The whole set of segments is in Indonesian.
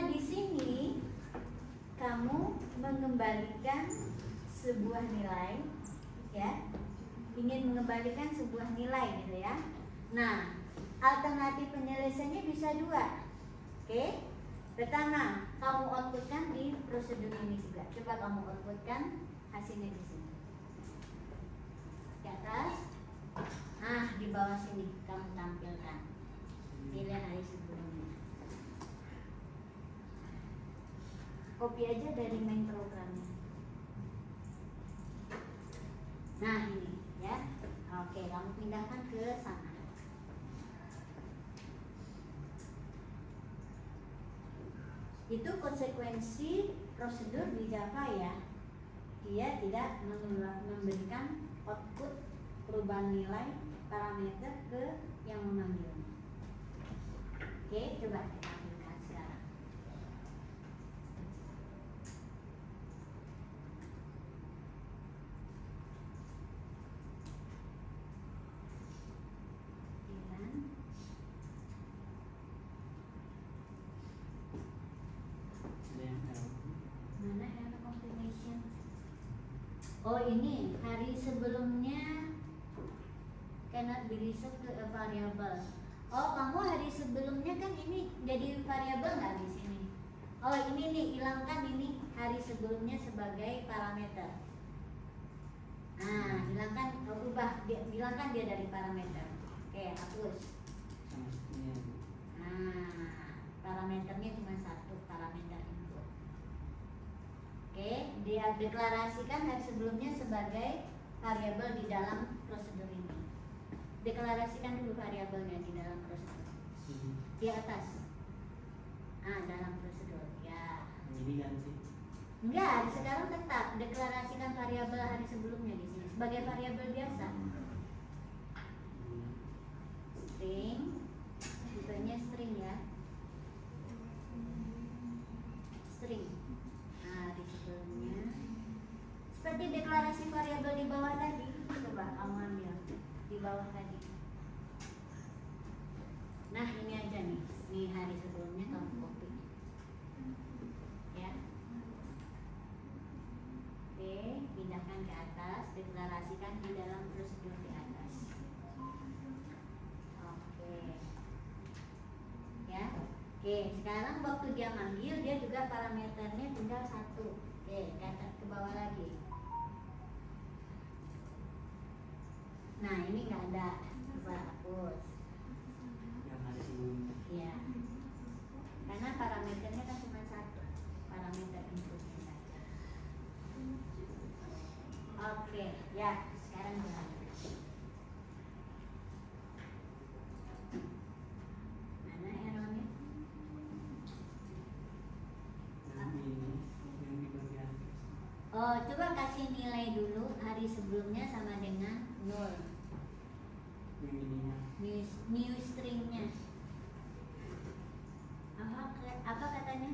Nah, di sini kamu mengembalikan sebuah nilai, ya, ingin mengembalikan sebuah nilai gitu ya. Nah, alternatif penyelesaiannya bisa dua. Oke, pertama kamu outputkan di prosedur ini juga. Coba kamu outputkan hasilnya di sini. Di atas. Nah, di bawah sini kamu tampilkan nilai hari sebelumnya. Copy aja dari main programnya. Nah, ini ya. Oke, kamu pindahkan ke sana. Itu konsekuensi prosedur di Java ya. Dia tidak memberikan output perubahan nilai parameter ke yang memanggil. Oke, coba kita tampilkan sekarang. Mana error confirmation? Oh, ini hari sebelumnya cannot be reset to a variable. Oh, kamu hari sebelumnya kan ini jadi variabel nggak di sini? Oh, ini nih, hilangkan ini hari sebelumnya sebagai parameter. Nah, hilangkan dia dari parameter. Oke, hapus. Nah, parameternya cuma satu, parameter input. Oke, dia deklarasikan hari sebelumnya sebagai variabel di dalam prosedur ini. Deklarasikan dulu variabelnya di dalam prosedur. Di atas. Dalam prosedur. Ya. Ini ganti. Enggak, sekarang tetap deklarasikan variabel hari sebelumnya di sini sebagai variabel biasa. String, tipenya string ya. String. Hari sebelumnya. Seperti deklarasi variabel di bawah tadi. Coba kamu ambil di bawah tadi. Nah, ini aja nih. Ini hari sebelumnya kamu copy. Ya. Oke, pindahkan ke atas, deklarasikan di dalam prosedur di atas. Oke. Ya. Oke, sekarang waktu dia manggil, dia juga parameternya tinggal satu. Oke, ke bawah lagi. Nah, ini nggak ada. Coba hapus. Yang hari sebelumnya. Iya. Karena parameternya kan cuma satu, parameter inputnya saja. Oke, ya sekarang jalan. Mana errornya? Oh, coba kasih nilai dulu hari sebelumnya sama dengan 0. New stringnya. Apa katanya?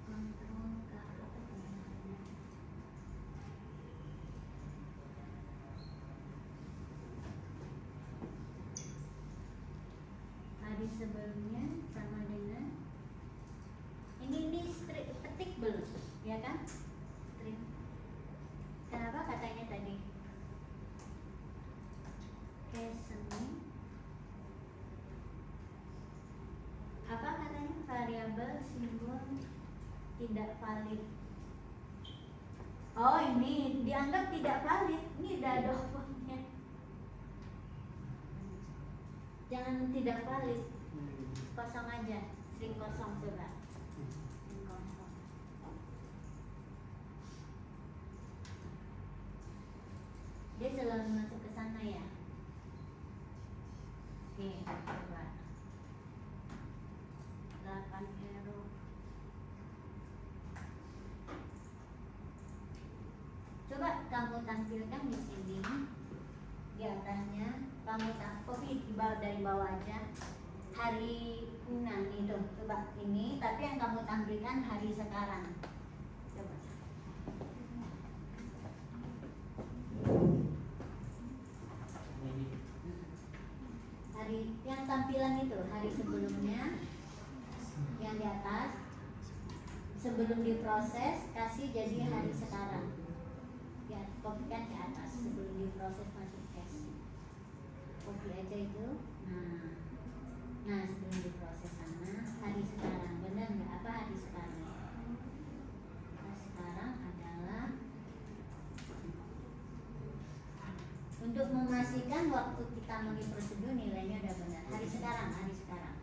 Kontrol ke apa katanya? Hari sebelumnya sama dengan ini string, petik belum, ya kan? String. Kenapa katanya tadi? Casing. Apa katanya? Variabel simbol tidak valid. Oh, ini dianggap tidak valid. Ini udah ada optionnya. Jangan tidak valid. Kosong aja, string kosong coba. String kosong. Dia selalu masuk ke sana ya. Oke, coba. 8 error. Coba kamu tampilkan di sini. Di atasnya kamu copy dari bawah aja. Hari itu, coba ini, tapi yang kamu tampilkan hari sekarang. Coba. Hari hari yang tampilan itu hari sebelumnya yang di atas sebelum diproses kasih jadi hari sekarang ya, kopikan ke atas sebelum diproses masuk es, kopi aja itu. Nah sebelum diproses sana hari sekarang, benar nggak? Apa hari sekarang? Nah sekarang adalah untuk memastikan waktu kita mengikuti prosedur nilainya udah benar. Hari sekarang, hari sekarang.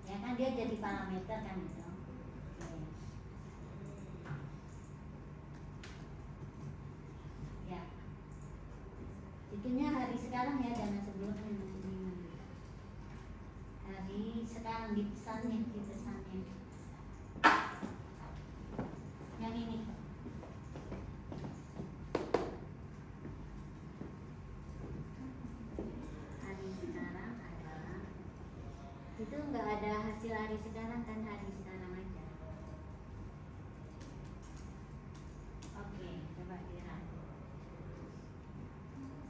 Ya kan dia jadi parameter kan itu. Oke. Ya. Itunya hari sekarang ya, jangan sebelumnya nanti bingung. Hari sekarang di pesannya, di pesannya. Yang ini. Itu nggak ada hasil hari sekarang kan, hari sekarang aja. Oke, coba lihat.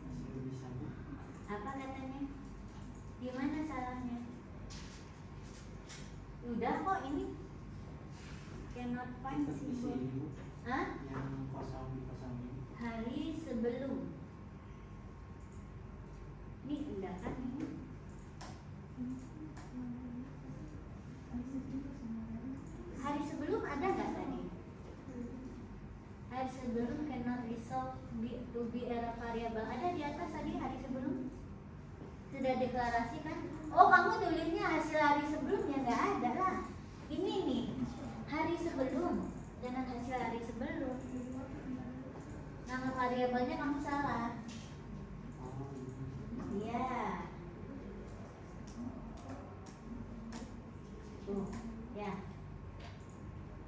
Masih bisa. Apa katanya? Gimana salahnya? Udah kok ini. Cannot find symbol. Hah? Yang kosong dikosongin. Hari sebelum. Ini enggak kan ini? Hari sebelum ada nggak tadi? Hari sebelum cannot resolve to be a variable. Ada di atas tadi hari sebelum? Sudah deklarasi kan? Oh kamu tulisnya hasil hari sebelumnya, nggak ada lah. Ini nih hari sebelum dengan hasil hari sebelum. Nama variabelnya kamu salah. Iya. Tuh, ya.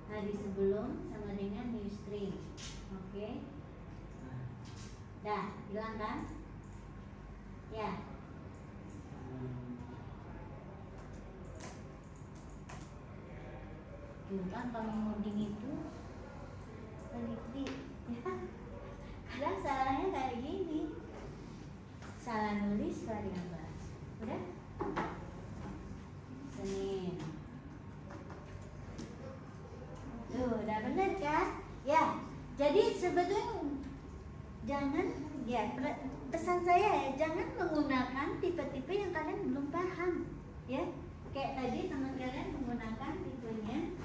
Hari sebelum sama dengan new string. Oke. Dah, hilang kan? Ya. Tuh kan kalau ngoding itu teliti ya. Kadang salahnya kayak gini. Salah nulis variabel. Udah? Senin. Tuh, udah benar kan? Ya. Jadi sebetulnya jangan ya, pesan saya ya, jangan menggunakan tipe-tipe yang kalian belum paham, ya. Kayak tadi teman kalian menggunakan tipenya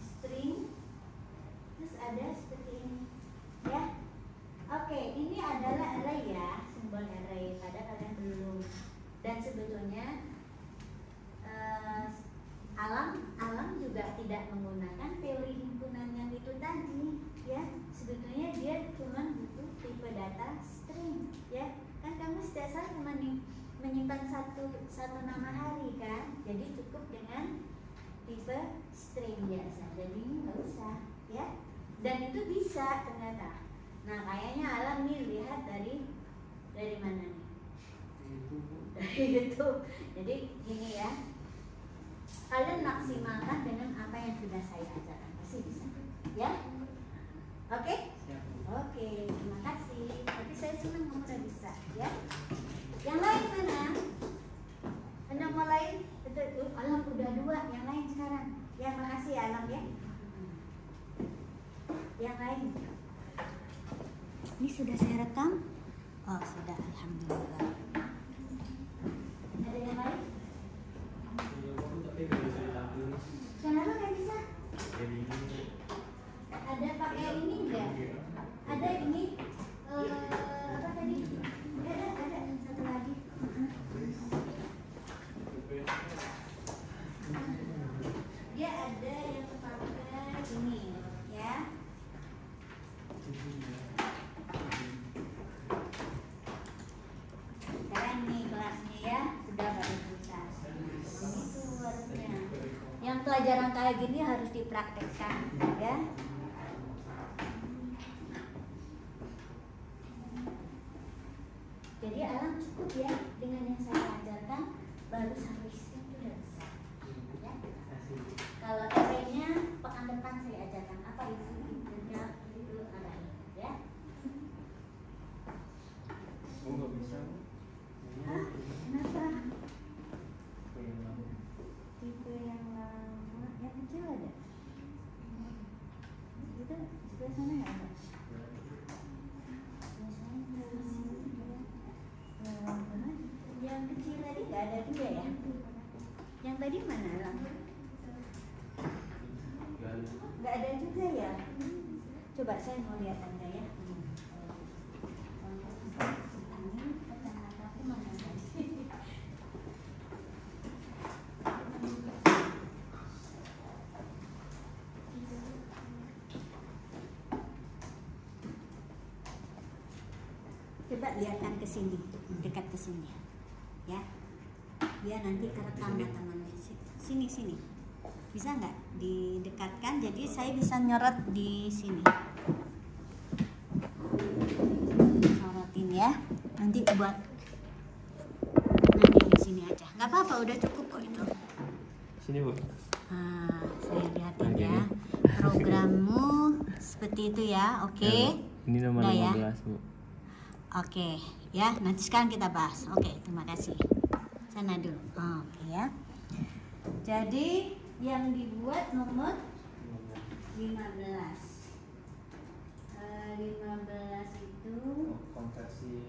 string, terus ada seperti ini, ya. Oke, ini adalah array ya, simbol array. Pada kalian belum. Dan sebetulnya alam juga tidak menggunakan teori himpunan yang itu tadi, ya. Sebetulnya dia cuma butuh tipe data string, ya. Kan kamu setiap saat cuma menyimpan satu nama hari kan, jadi cukup dengan tipe string biasa. Jadi ini nggak usah, ya. Dan itu bisa ternyata. Nah kayaknya alam nih lihat dari mana nih? Dari YouTube. Jadi gini ya. Kalian maksimalkan dengan apa yang sudah saya ajarkan, pasti bisa, ya? Oke? Oke, terima kasih. Tapi saya senang kamu udah bisa, ya? Yang lain mana? Anda mau lain? Itu Alam udah 2, yang lain sekarang. Ya, makasih ya Alam ya. Yang lain. Ini sudah saya rekam? Oh, sudah, alhamdulillah. Ada yang lain? Kenapa nggak bisa? Ada pakai ini enggak? Ada ini apa tadi? Ada satu lagi. Dia ada yang pakai ini, ya. Keren nih kelasnya ya, sudah pada bisa. Itu harusnya. Yang pelajaran kayak gini harus dipraktekkan, ya. Jadi alam cukup ya dengan yang saya ajarkan, baru seharusnya itu udah bisa, ya. Kalau array-nya pekan depan saya ajarkan apa itu array, ya. Oh, nggak bisa. nggak ada juga ya. Yang tadi mana Lang? Nggak ada juga ya. Coba saya mau lihat Anda ya. Ini kacamata aku mana tadi? Coba lihatkan ke sini, dekat ke sini, ya. Biar nanti kerekam teman-teman. Sini, bisa nggak didekatkan? Jadi saya bisa nyorot di sini. Sorotin ya. Nanti buat nanti di sini aja. Nggak apa-apa, udah cukup kok itu. Sini Bu. Nah, saya lihatin ya. Programmu seperti itu ya, oke? Ini nomor Udah ya? 15 Bu. Oke, ya. Nanti sekarang kita bahas. Oke, terima kasih. Sana dulu. Oke ya. Jadi yang dibuat nomor 15. 15 itu. konversi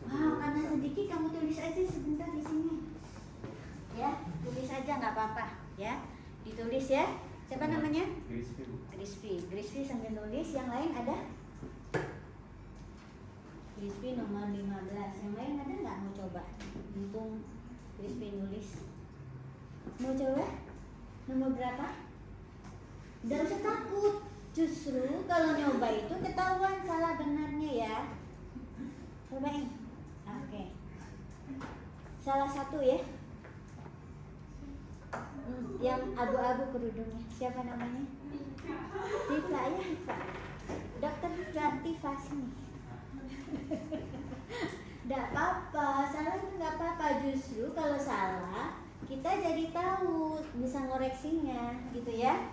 Karena sedikit kamu tulis aja sebentar di sini. Ya, tulis aja nggak apa-apa. Ya, ditulis ya. Siapa namanya? Grispi sambil nulis. Yang lain ada? Grispi nomor 15. Yang lain ada nggak mau coba? Mumpung Grispi nulis. Mau coba? Nomor berapa? Nggak usah takut. Justru kalau nyoba itu ketahuan salah benarnya ya. Cobain. Oke. Salah satu ya. Yang abu-abu kerudungnya. Siapa namanya? Tifa ya, Tifa. Dokter Tifa sini. Nggak apa-apa, salah itu nggak apa-apa. Justru kalau salah kita jadi tahu, bisa ngoreksinya gitu ya.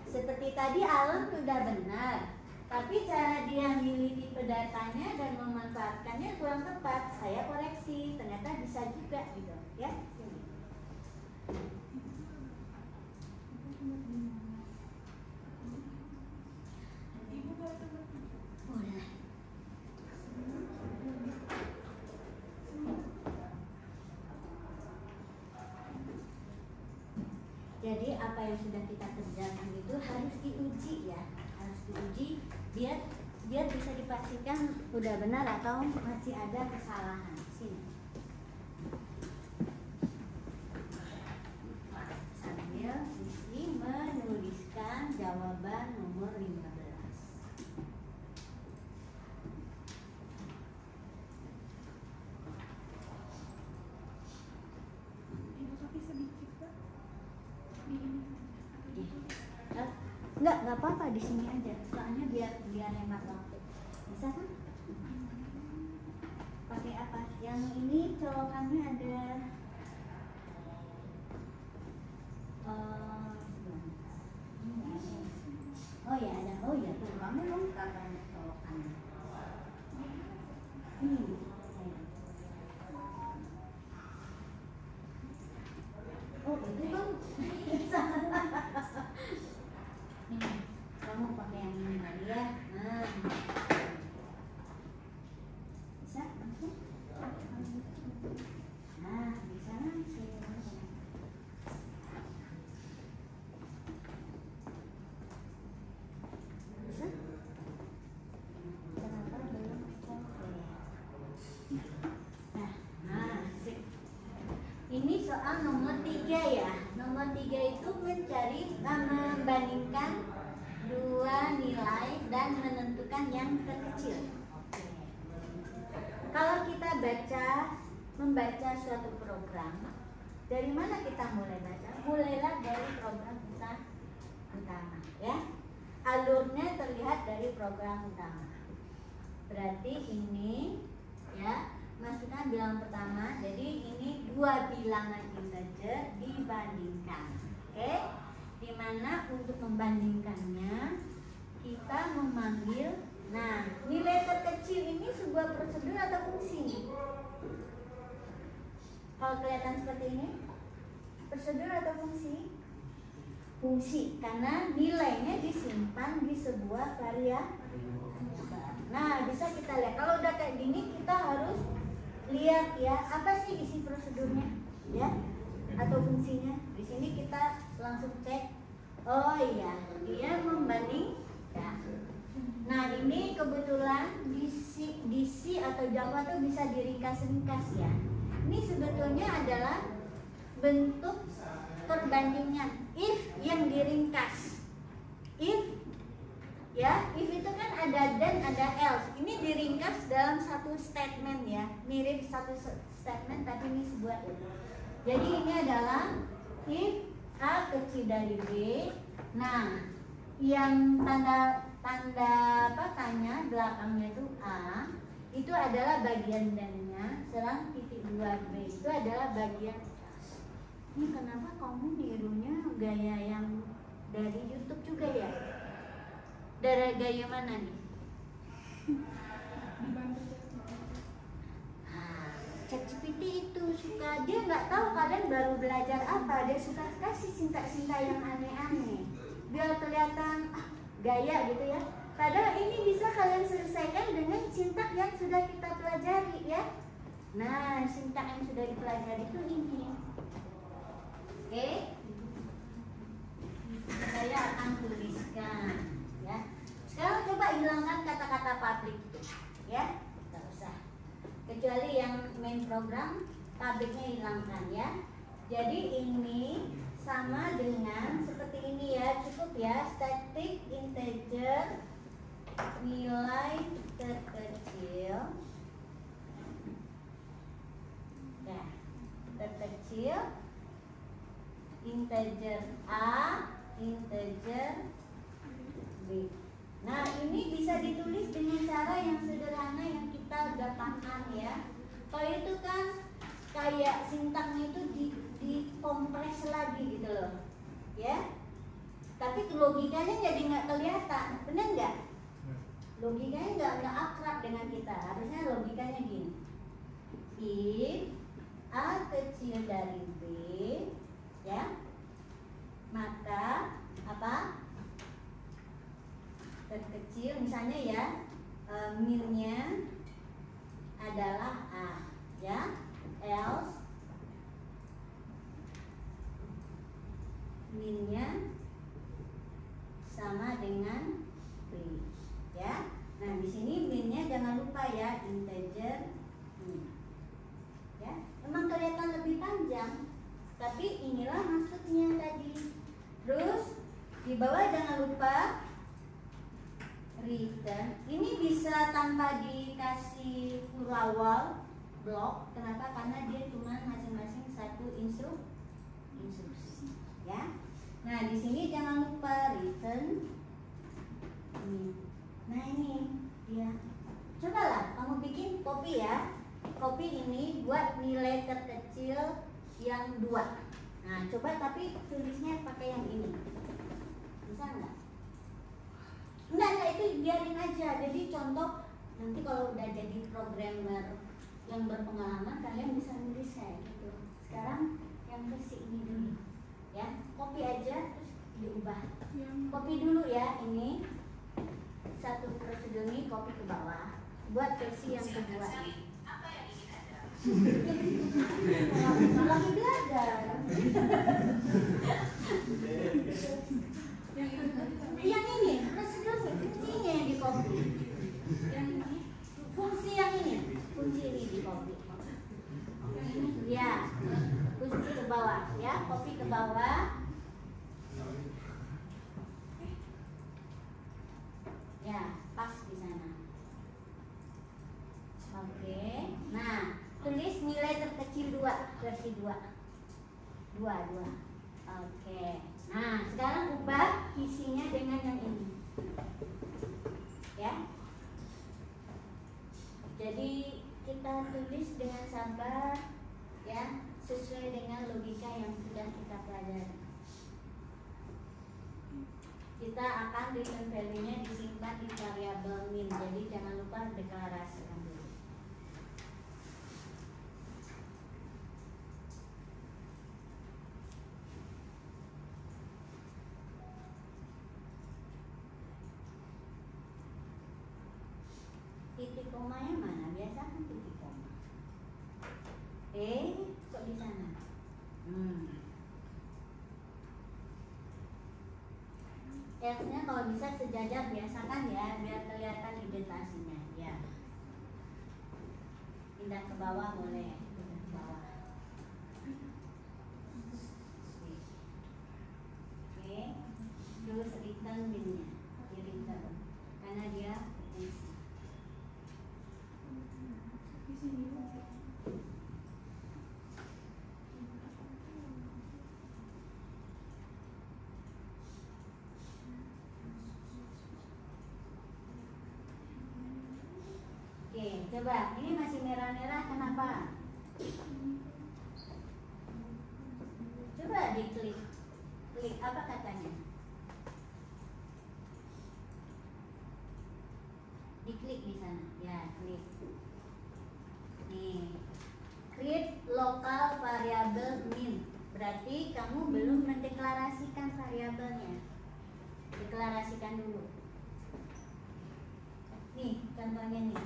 Seperti tadi Alan sudah benar, tapi cara dia milih tipe datanya dan memanfaatkannya kurang tepat. Saya koreksi, ternyata bisa juga gitu ya. Sini. Boleh. Jadi apa yang sudah kita kerjakan itu harus diuji ya, harus diuji biar bisa dipastikan udah benar atau masih ada kesalahan. Sini. Sambil isi menuliskan jawaban nomor 15. Nggak apa-apa di sini aja. Soalnya biar hemat waktu. Bisa kan? Pakai apa? Yang ini colokannya ada oh ya ada. Oh ya tuh kamu lengkap banyak colokannya. Ini. Oh itu kan kamu pakai yang ini tadi ya. Nah, bisa langsung. Nah, bisa langsung. Bisa? Kenapa belum oke? Nah, sip. Ini soal nomor 3 ya. Nomor 3 itu membandingkan dua nilai dan menentukan yang terkecil. Kalau kita membaca suatu program, dari mana kita mulai baca? Mulailah dari program kita utama, ya. Alurnya terlihat dari program utama. Berarti ini, ya, masukkan bilangan pertama. Jadi ini dua bilangan integer dibandingkan, oke? Dimana untuk membandingkannya kita memanggil, nah nilai terkecil ini sebuah prosedur atau fungsi? Kalau kelihatan seperti ini, prosedur atau fungsi? Fungsi, karena nilainya disimpan di sebuah variabel. Nah bisa kita lihat, kalau udah kayak gini kita harus lihat lihat ya, apa sih isi prosedurnya ya atau fungsinya. Di sini kita langsung cek. Oh iya, dia membandingkan. Nah ini kebetulan di C atau Java tuh bisa diringkas-ringkas ya. Ini sebetulnya adalah bentuk perbandingan if yang diringkas. If ya, if itu kan ada then ada else. Ini diringkas dalam satu statement ya, mirip satu statement tapi ini sebuah if. Jadi ini adalah if A kecil dari B. Nah, yang tanda tanya belakangnya itu A, itu adalah bagian dan-nya, sedang titik 2B itu adalah bagian else. Ini kenapa kamu nirunya gaya yang dari YouTube juga ya? Dari gaya mana nih? ChatGPT itu suka, dia nggak tahu kalian baru belajar apa, dia suka kasih sintak-sintak yang aneh-aneh biar kelihatan gaya gitu ya. Padahal ini bisa kalian selesaikan dengan sintak yang sudah kita pelajari ya. Nah, sintak yang sudah dipelajari itu ini. Oke, saya akan tuliskan ya. Sekarang coba hilangkan kata-kata public ya, nggak usah. Kecuali yang main program publicnya hilangkan ya. Jadi ini sama dengan seperti ini ya, cukup ya, static integer nilai terkecil ya, terkecil integer A, integer B. Nah ini bisa ditulis dengan cara yang sederhana yang kita udah paham ya. Kalau itu kan kayak sintaknya itu dikompres lagi gitu loh ya. Tapi logikanya jadi nggak kelihatan, bener nggak? Logikanya nggak akrab dengan kita. Harusnya logikanya gini, if A kecil dari B ya, maka apa? Terkecil misalnya ya, min-nya adalah A ya, else min-nya sama dengan B ya. Nah di sini min-nya jangan lupa ya, integer min ya. Emang kelihatan lebih panjang, tapi inilah maksudnya tadi. Terus di bawah jangan lupa return. Ini bisa tanpa dikasih awal blok. Kenapa? Karena dia cuma masing-masing satu instruksi ya. Nah di sini jangan lupa return ini. Nah ini ya, cobalah kamu bikin copy ya, copy ini buat nilai terkecil yang 2. Nah coba tapi tulisnya pakai yang ini, bisa nggak? Enggak, itu biarin aja. Jadi contoh nanti kalau udah jadi programmer yang berpengalaman kalian bisa nulis kayak gitu. Sekarang yang versi ini dulu ya, copy aja terus diubah. Copy dulu ya, ini satu prosedur ini copy ke bawah buat versi yang kedua. Lagi belajar. Yang ini prosedur fungsinya yang di copy. Yang ini fungsi yang ini, fungsi ini di copy. Ya, fungsi ke bawah ya, copy ke bawah. Ya, pas di sana. Oke. Nah, tulis nilai terkecil 2, versi 2. 2. Oke. Nah, sekarang ubah isinya dengan yang ini. Ya. Jadi kita tulis dengan sabar ya, sesuai dengan logika yang sudah kita pelajari. Kita akan return value-nya disimpan di variabel min. Jadi jangan lupa deklarasikan dulu. Titik komanya mana? Biasa kan titik koma. Kok di sana? X-nya kalau bisa sejajar, biasakan ya, biar kelihatan indentasinya. Ya. Pindah ke bawah boleh, pindah ke bawah. Oke, terus return min-nya, di return, karena dia potensi. Oke, coba ini masih merah-merah, kenapa? Coba diklik, klik apa katanya? Diklik di sana, ya klik. Nih, create local variable min. Berarti kamu belum mendeklarasikan variabelnya. Deklarasikan dulu. Nih, contohnya nih.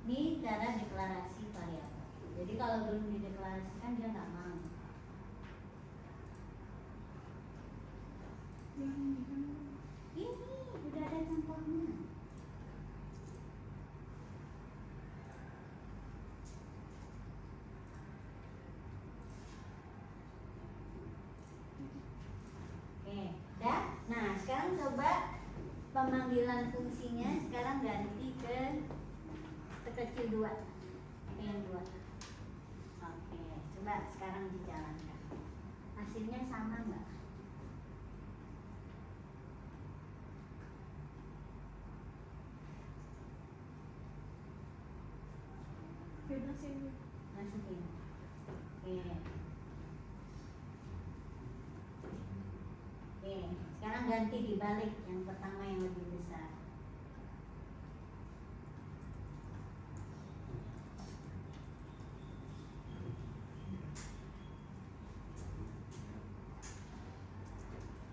Ini cara deklarasi variabel. Jadi kalau belum dideklarasikan dia nggak mau. Ini udah ada contohnya. Oke, dah. Nah, sekarang coba pemanggilan fungsinya sekarang ganti ke kecil 2. Ini yang 2. Oke, coba sekarang dijalankan. Hasilnya sama nggak? Masukin. Oke. Oke, sekarang ganti dibalik yang pertama yang lebih besar.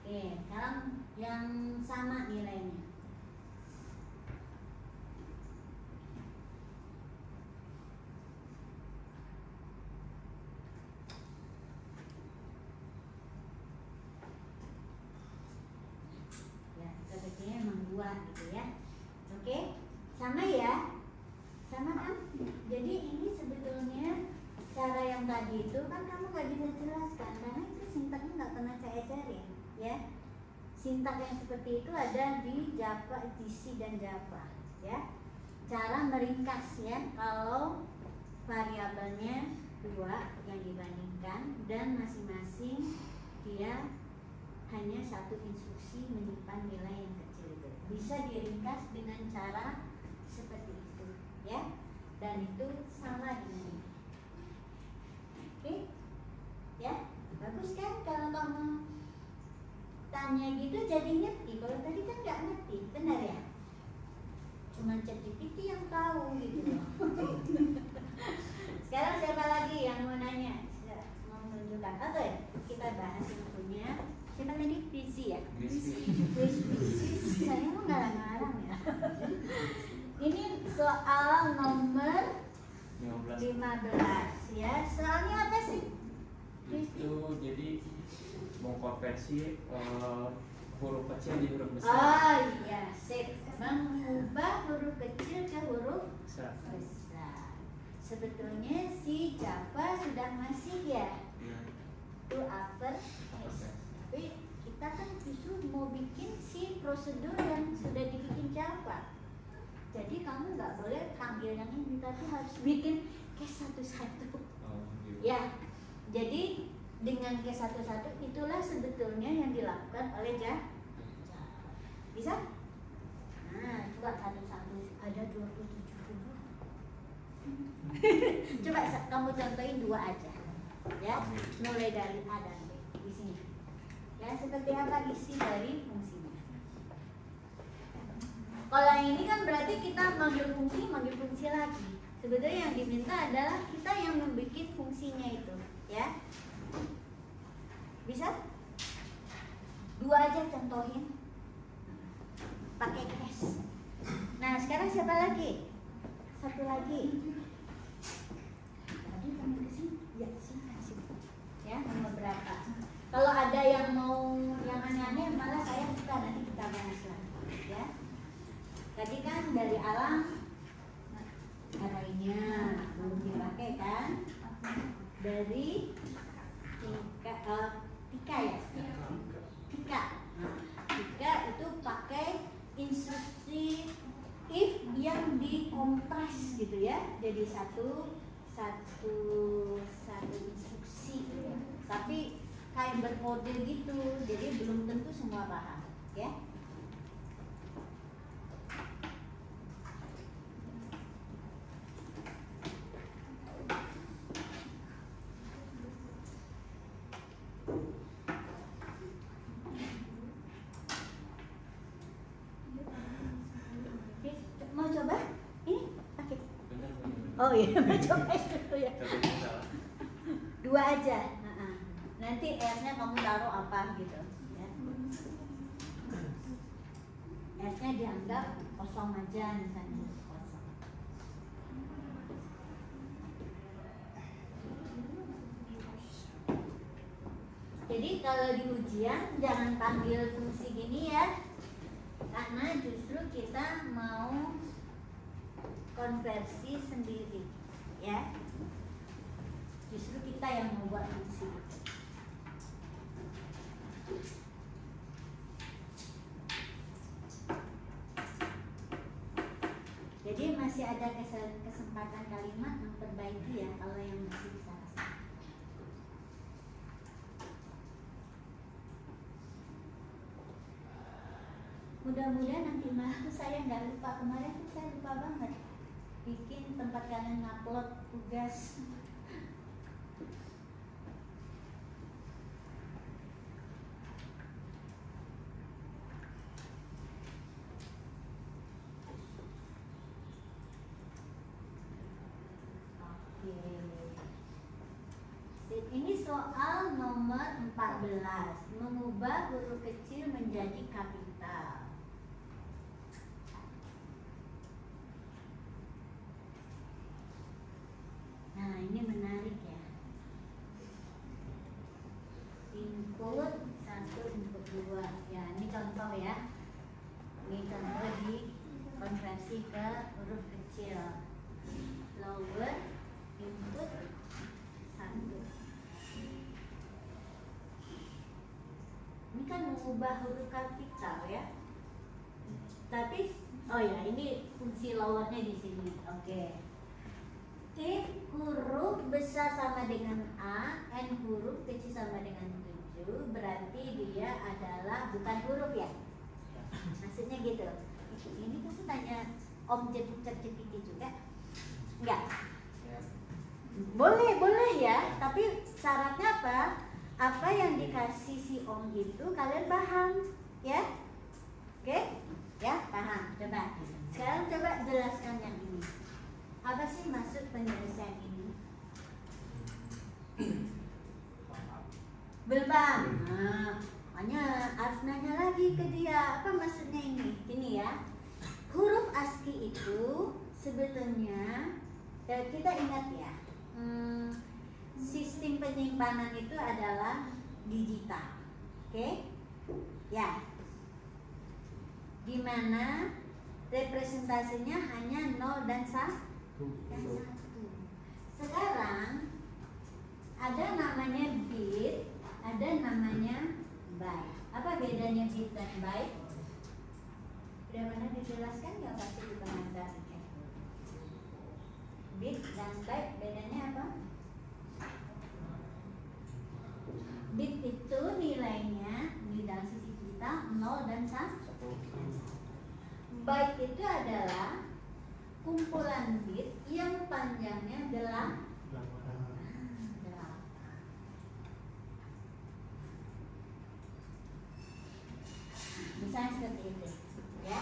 Oke, sekarang yang sama nilainya. Ya, kecilnya memang 2 gitu ya. Oke, sama ya? Sama kan? Jadi ini sebetulnya cara yang tadi itu kan kamu gak bisa jelaskan karena itu sintaknya nggak pernah saya ajarin. Ya, sintak yang seperti itu ada di Java, GC dan Java. Ya, cara meringkas ya kalau variabelnya 2 yang dibandingkan dan masing-masing dia hanya satu instruksi menyimpan nilai yang kecil itu. Bisa diringkas dengan cara seperti itu, ya. Dan itu sama dengan ini. Oke, ya, bagus kan kalau kamu tanya gitu jadi ngerti. Kalau tadi kan nggak ngerti, benar ya? Cuma ChatGPT yang tahu gitu loh. Sekarang siapa lagi yang mau nanya? Mau menunjukkan? Oke, kita bahas yang punya. Siapa tadi? Rizky ya? Rizky. Saya mau ngarang-ngarang ya. Ini soal nomor 15 ya. Soalnya apa sih? Itu jadi mengkonversi huruf kecil di huruf besar. Oh iya, sip. Mengubah huruf kecil ke huruf Besar. besar. Sebetulnya si Java sudah masih ya. Itu after S. Tapi kita kan justru mau bikin si prosedur yang sudah dibikin Java. Jadi kamu nggak boleh panggil yang ini, tapi harus bikin case satu-satu. Oh, gitu. Ya, jadi dengan case satu-satu itulah sebetulnya yang dilakukan oleh Java. Bisa? Nah, coba satu-satu, ada 27 huruf. Coba kamu contohin 2 aja, ya. Mulai dari A dan B di sini. Ya, seperti apa isi dari fungsinya. Kalau yang ini kan berarti kita manggil fungsi lagi. Sebetulnya yang diminta adalah kita yang membuat fungsinya itu, ya. Bisa? 2 aja contohin. Pakai case. Nah, sekarang siapa lagi? Satu lagi. satu instruksi ya. Tapi kayak berkode gitu, jadi belum tentu semua paham, ya. Mau coba? Ini pakai. Oh iya, mau coba dulu ya. Dua aja. Nanti S-nya kamu taruh apa gitu ya. S-nya dianggap kosong aja misalnya, kosong. Jadi kalau di ujian jangan panggil fungsi gini ya, karena justru kita mau konversi sendiri ya. Justru kita yang membuat fungsi. Jadi masih ada kesempatan kalimat memperbaiki ya kalau yang masih bisa. Mudah-mudahan nanti malam saya nggak lupa. Kemarin tuh saya lupa banget bikin tempat kalian ngupload tugas. Ini soal nomor 14, mengubah huruf kecil menjadi kapital. Nah, ini menarik ya. Input 1, input 2. Ya, ini contoh ya. Ini contoh di konversi ke huruf kecil. Lower input 1. Ini kan mengubah huruf kapital ya. Tapi oh ya, ini fungsi lowernya di sini. Oke. If huruf besar sama dengan A, N huruf kecil sama dengan 7, berarti dia adalah bukan huruf ya. Maksudnya gitu. Ini kamu tanya Om ChatGPT juga? Enggak. Boleh ya. Tapi syaratnya apa? Apa yang dikasih si Om itu kalian paham, ya? Oke? Ya, paham. Coba. Sekarang coba jelaskan yang ini. Apa sih maksud penyelesaian ini? Belum paham? Nah, makanya harus nanya lagi ke dia. Apa maksudnya ini? Ini ya. Huruf ASCII itu sebetulnya kita ingat ya. Sistem penyimpanan itu adalah digital, oke? Ya, dimana representasinya hanya 0 dan 1. Sekarang ada namanya bit, ada namanya byte. Apa bedanya bit dan byte? Sudah pernah dijelaskan nggak pasti di pengantar? Bit dan byte bedanya apa? Bit itu nilainya di dalam sisi kita 0 dan 1. Byte itu adalah kumpulan bit yang panjangnya 8. Misalnya seperti itu, ya.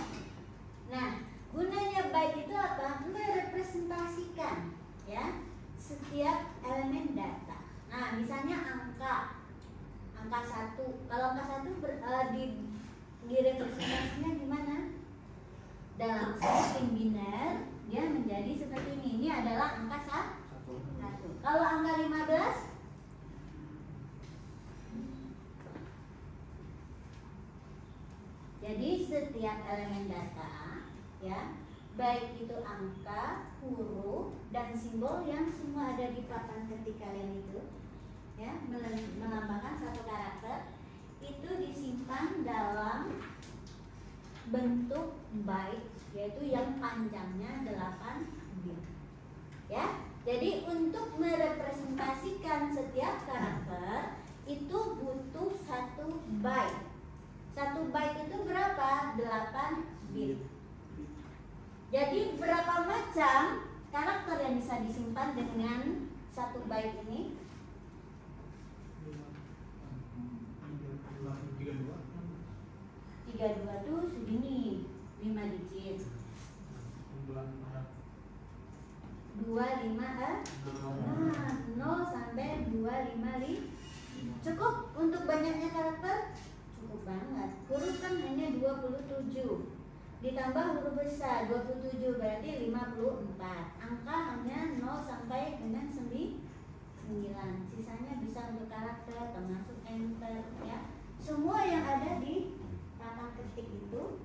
Nah, gunanya byte itu apa? Merepresentasikan, ya, setiap elemen data. Nah, misalnya angka 1. Kalau angka 1 di representasinya gimana? Dalam sistem biner dia menjadi seperti ini. Ini adalah angka 1. Kalau angka 15 jadi setiap elemen data ya, baik itu angka, huruf dan simbol yang semua ada di papan ketik kalian itu ya, melambangkan satu karakter, itu disimpan dalam bentuk byte, yaitu yang panjangnya 8 bit. Ya. Jadi untuk mengoperasikan setiap karakter itu butuh 1 byte. 1 byte itu berapa? 8 bit. Jadi berapa macam karakter yang bisa disimpan dengan 1 byte ini? 32 tuh segini, 5 digit. 25 0 sampai 255. Cukup untuk banyaknya karakter? Cukup banget. Huruf kan hanya 27. Ditambah huruf besar 27 berarti 54. Angka hanya 0 sampai dengan 9. Sisanya bisa untuk karakter termasuk enter ya. Semua yang ada di papan ketik itu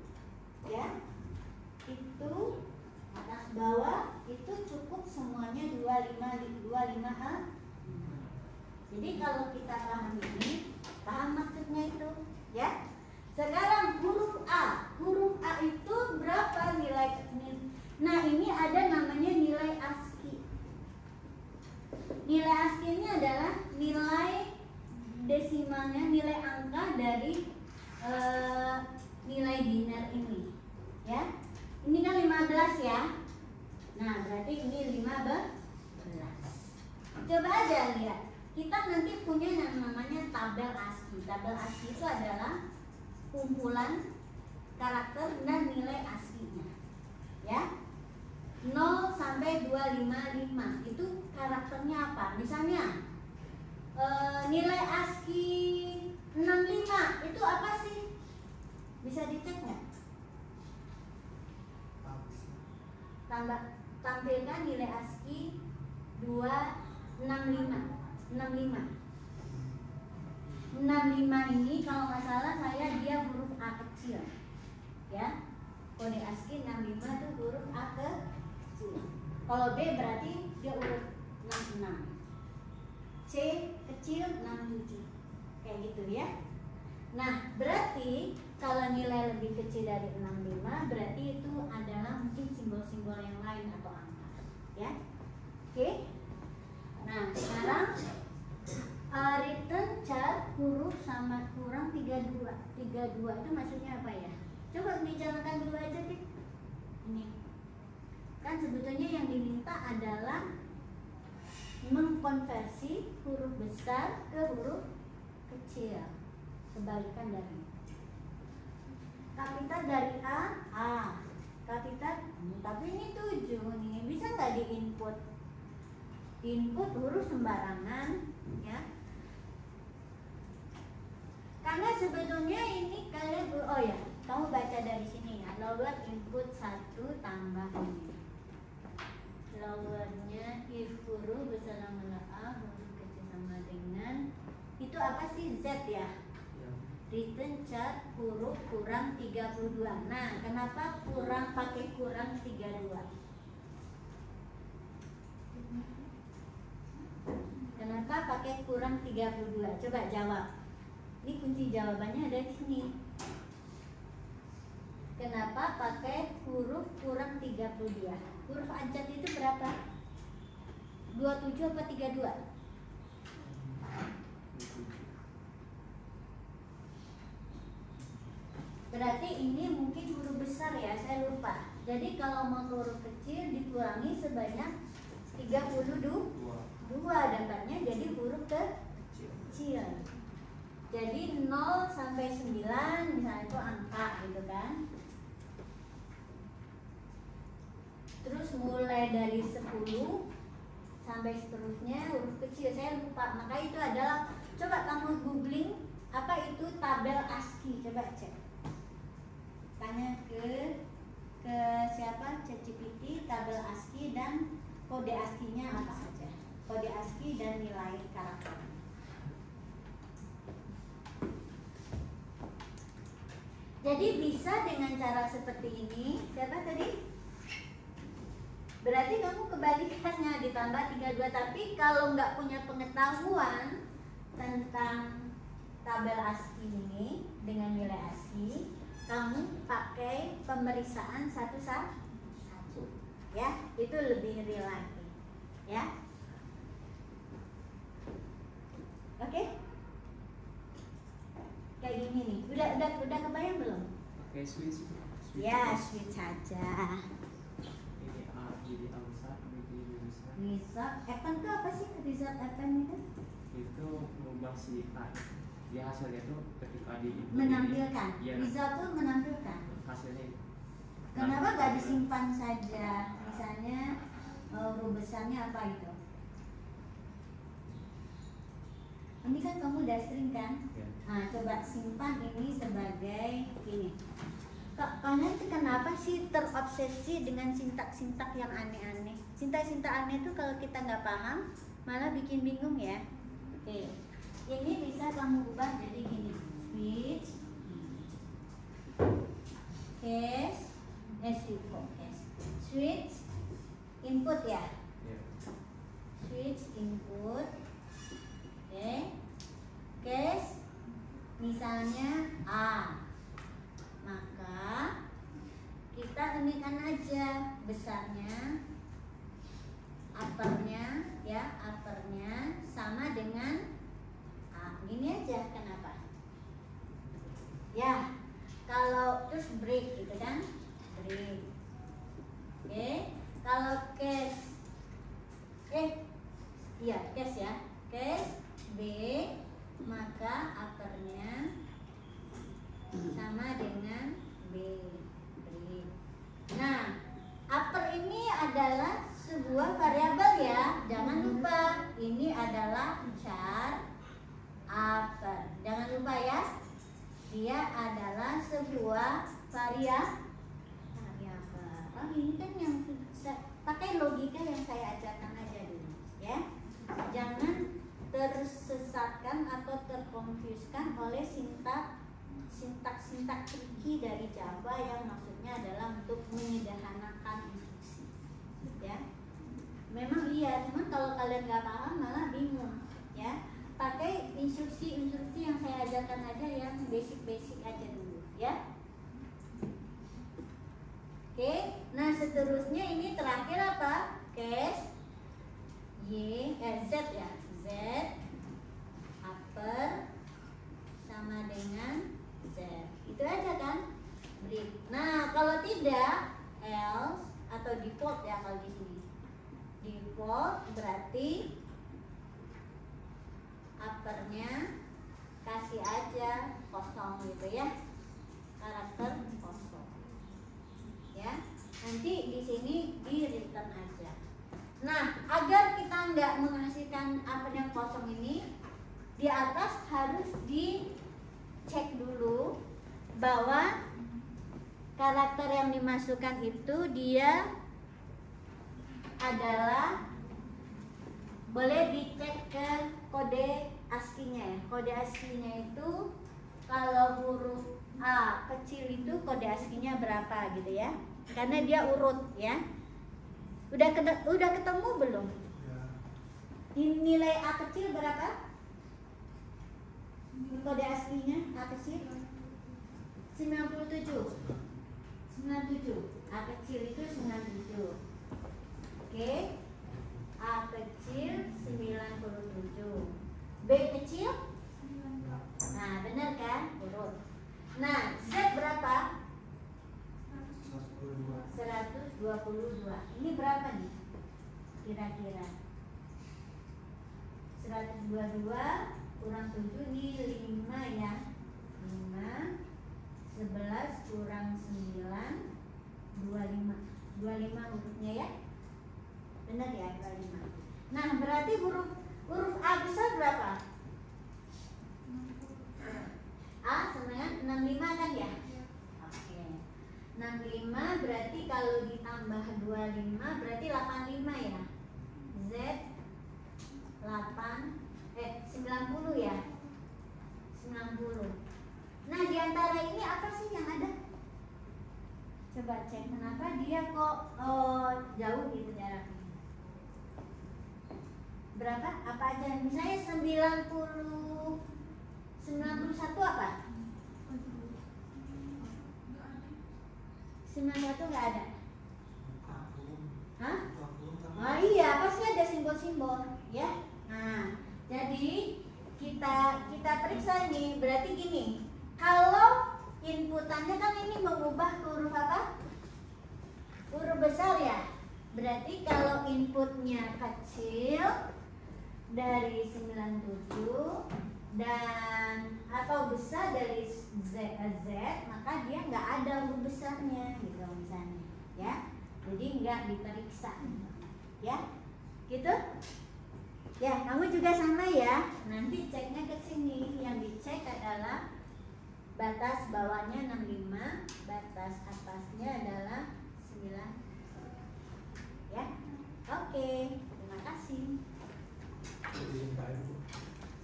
ya. Itu atas bawah itu cukup semuanya 25. Jadi kalau kita paham ini, paham maksudnya itu ya. Sekarang huruf A. Huruf A itu berapa nilai? Nah, ini ada namanya nilai ASCII. Nilai ASCII ini adalah nilai desimalnya, nilai angka dari nilai biner ini ya. Ini kan 15 ya. Nah, berarti ini 15. Coba aja lihat. Kita nanti punya yang namanya tabel ASCII. Tabel ASCII itu adalah kumpulan karakter dan nilai ASCII-nya. Ya. 0 sampai 255 itu karakternya apa? Misalnya nilai ASCII 65 itu apa sih? Bisa dicek nggak? Tampilkan nilai ASCII 265. 65 ini kalau nggak salah dia huruf A kecil ya. Kode ASCII 65 itu huruf A kecil. Kalau B berarti dia huruf 66. C kecil 67 kayak gitu ya. Nah berarti kalau nilai lebih kecil dari 65 berarti itu adalah mungkin simbol-simbol yang lain atau angka ya. Oke. Nah sekarang return char huruf sama kurang 32 itu maksudnya apa ya? Coba dijalankan dulu aja Tik. Ini kan sebetulnya yang diminta adalah mengkonversi huruf besar ke huruf kecil, kebalikan dari kapital dari A kapital, tapi ini 7 nih, bisa nggak diinput huruf sembarangan ya. Karena sebetulnya ini kalian kamu baca dari sini ya. Lower input 1 tambah ini. Lowernya if huruf besar sama A, huruf kecil sama dengan itu apa sih? Z ya. Return char huruf kurang 32. Nah, kenapa pakai kurang 32? Kenapa pakai kurang 32? Coba jawab. Ini kunci jawabannya ada di sini. Kenapa pakai huruf kurang 32? Huruf abjad itu berapa? 27 apa 32? Berarti ini mungkin huruf besar ya, saya lupa. Jadi kalau mau huruf kecil dikurangi sebanyak 32 dapatnya jadi huruf kecil. Jadi 0 sampai 9 misalnya itu angka gitu kan. Terus mulai dari 10 sampai seterusnya huruf kecil, saya lupa. Maka itu adalah, coba kamu googling apa itu tabel ASCII, coba cek. Tanya ke siapa? ChatGPT, tabel ASCII dan kode ASCII-nya apa saja. Kode ASCII dan nilai karakter. Jadi bisa dengan cara seperti ini. Siapa tadi? Berarti kamu kebalikannya, ditambah 32. Tapi kalau nggak punya pengetahuan tentang tabel ASCII ini dengan nilai ASCII, kamu pakai pemeriksaan satu ya, itu lebih real lagi ya. pakai switch. Ya, switch saja. Ini A jadi A besar, B jadi B besar. Result Evan itu apa sih? Result Evan itu Itu mengubah si A. Ya hasilnya tuh ketika di menampilkan. Iya. Result itu menampilkan. Hasilnya. Kenapa nggak disimpan saja? Misalnya huruf besarnya apa itu? Ini kan kamu udah sering kan? Ya. Nah, coba simpan ini sebagai ini. Kalian tuh kenapa sih terobsesi dengan sintak-sintak yang aneh-aneh? Sintak-sintak aneh itu kalau kita nggak paham malah bikin bingung ya. Oke, ini bisa kamu ubah jadi gini. Switch, case, switch, input ya. Ya. Switch input, oke, case, misalnya A. Maka kita inikan aja besarnya, uppernya ya, uppernya sama dengan A. Gini aja, kenapa? Ya, kalau terus break gitu kan, break. Oke, kalau case, iya case ya, case B, maka uppernya sama dengan B. Nah, upper ini adalah sebuah variabel ya. Jangan lupa, ini adalah char upper. Jangan lupa ya, dia adalah sebuah variabel. Oh, ini kan yang pakai logika yang saya ajarkan aja dulu ya. Jangan tersesatkan atau terkonfuskan oleh sintak-sintak tricky dari Java yang maksudnya adalah untuk menyederhanakan instruksi ya. Memang iya, cuman kalau kalian nggak paham malah bingung ya. Pakai instruksi-instruksi yang saya ajarkan aja yang basic-basic aja dulu ya. Oke, nah seterusnya ini terakhir apa? Case Z ya, Z upper sama dengan Z. Itu aja kan? Break. Nah, kalau tidak else atau default ya kalau di sini. Default berarti uppernya kasih aja kosong gitu ya. Karakter kosong. Ya. Nanti di sini di return aja. Nah, agar kita nggak menghasilkan upper yang kosong ini, di atas harus dicek dulu bahwa karakter yang dimasukkan itu dia adalah, boleh dicek ke kode ASCII-nya ya. Kode ASCII-nya itu kalau huruf A kecil itu kode ASCII-nya berapa gitu ya. Karena dia urut ya. Udah ketemu belum? Nilai A kecil berapa? Kode ASCII-nya A kecil 97. A kecil itu 97. Oke. A kecil 97. B kecil? Nah, benar kan? Urut. Nah, Z berapa? 122. Ini berapa nih? Kira-kira 122 kurang 7 ini 5 ya. 5 11 kurang 9 25. 25 hurufnya ya. Benar ya, 25. Nah, berarti huruf A besar berapa? A sama dengan 65 kan ya? Oke. 65 berarti kalau ditambah 25 berarti 85 ya. Z 90 ya. 90. Nah, di antara ini apa sih yang ada? Coba cek kenapa dia kok jauh gitu jaraknya. Berapa? Apa aja? Misalnya 91 apa? 91 nggak ada. Hah? Oh iya, pasti ada simbol-simbol ya. Nah, jadi kita periksa nih, berarti gini. Kalau inputannya kan ini mengubah ke huruf apa? Huruf besar ya. Berarti kalau inputnya kecil dari 97 dan atau besar dari Z, maka dia nggak ada huruf besarnya gitu misalnya ya. Jadi nggak diperiksa ya. Gitu? Ya, kamu juga sama ya. Nanti ceknya ke sini. Yang dicek adalah batas bawahnya 65, batas atasnya adalah 9. Ya. Oke, terima kasih.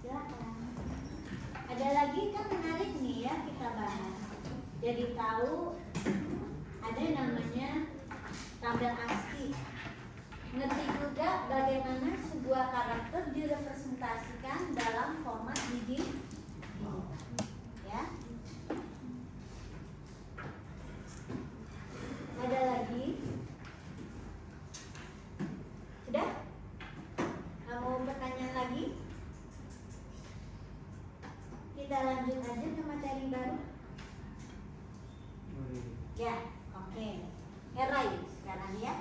Silakan. Ada lagi kan menarik nih ya kita bahas. Jadi tahu ada namanya tabel ASCII. Ngerti juga bagaimana sebuah karakter direpresentasikan dalam format digit. Ya. Ada lagi? Sudah? Mau pertanyaan lagi? Kita lanjut aja ke materi baru. Ya, oke. Array sekarang ya.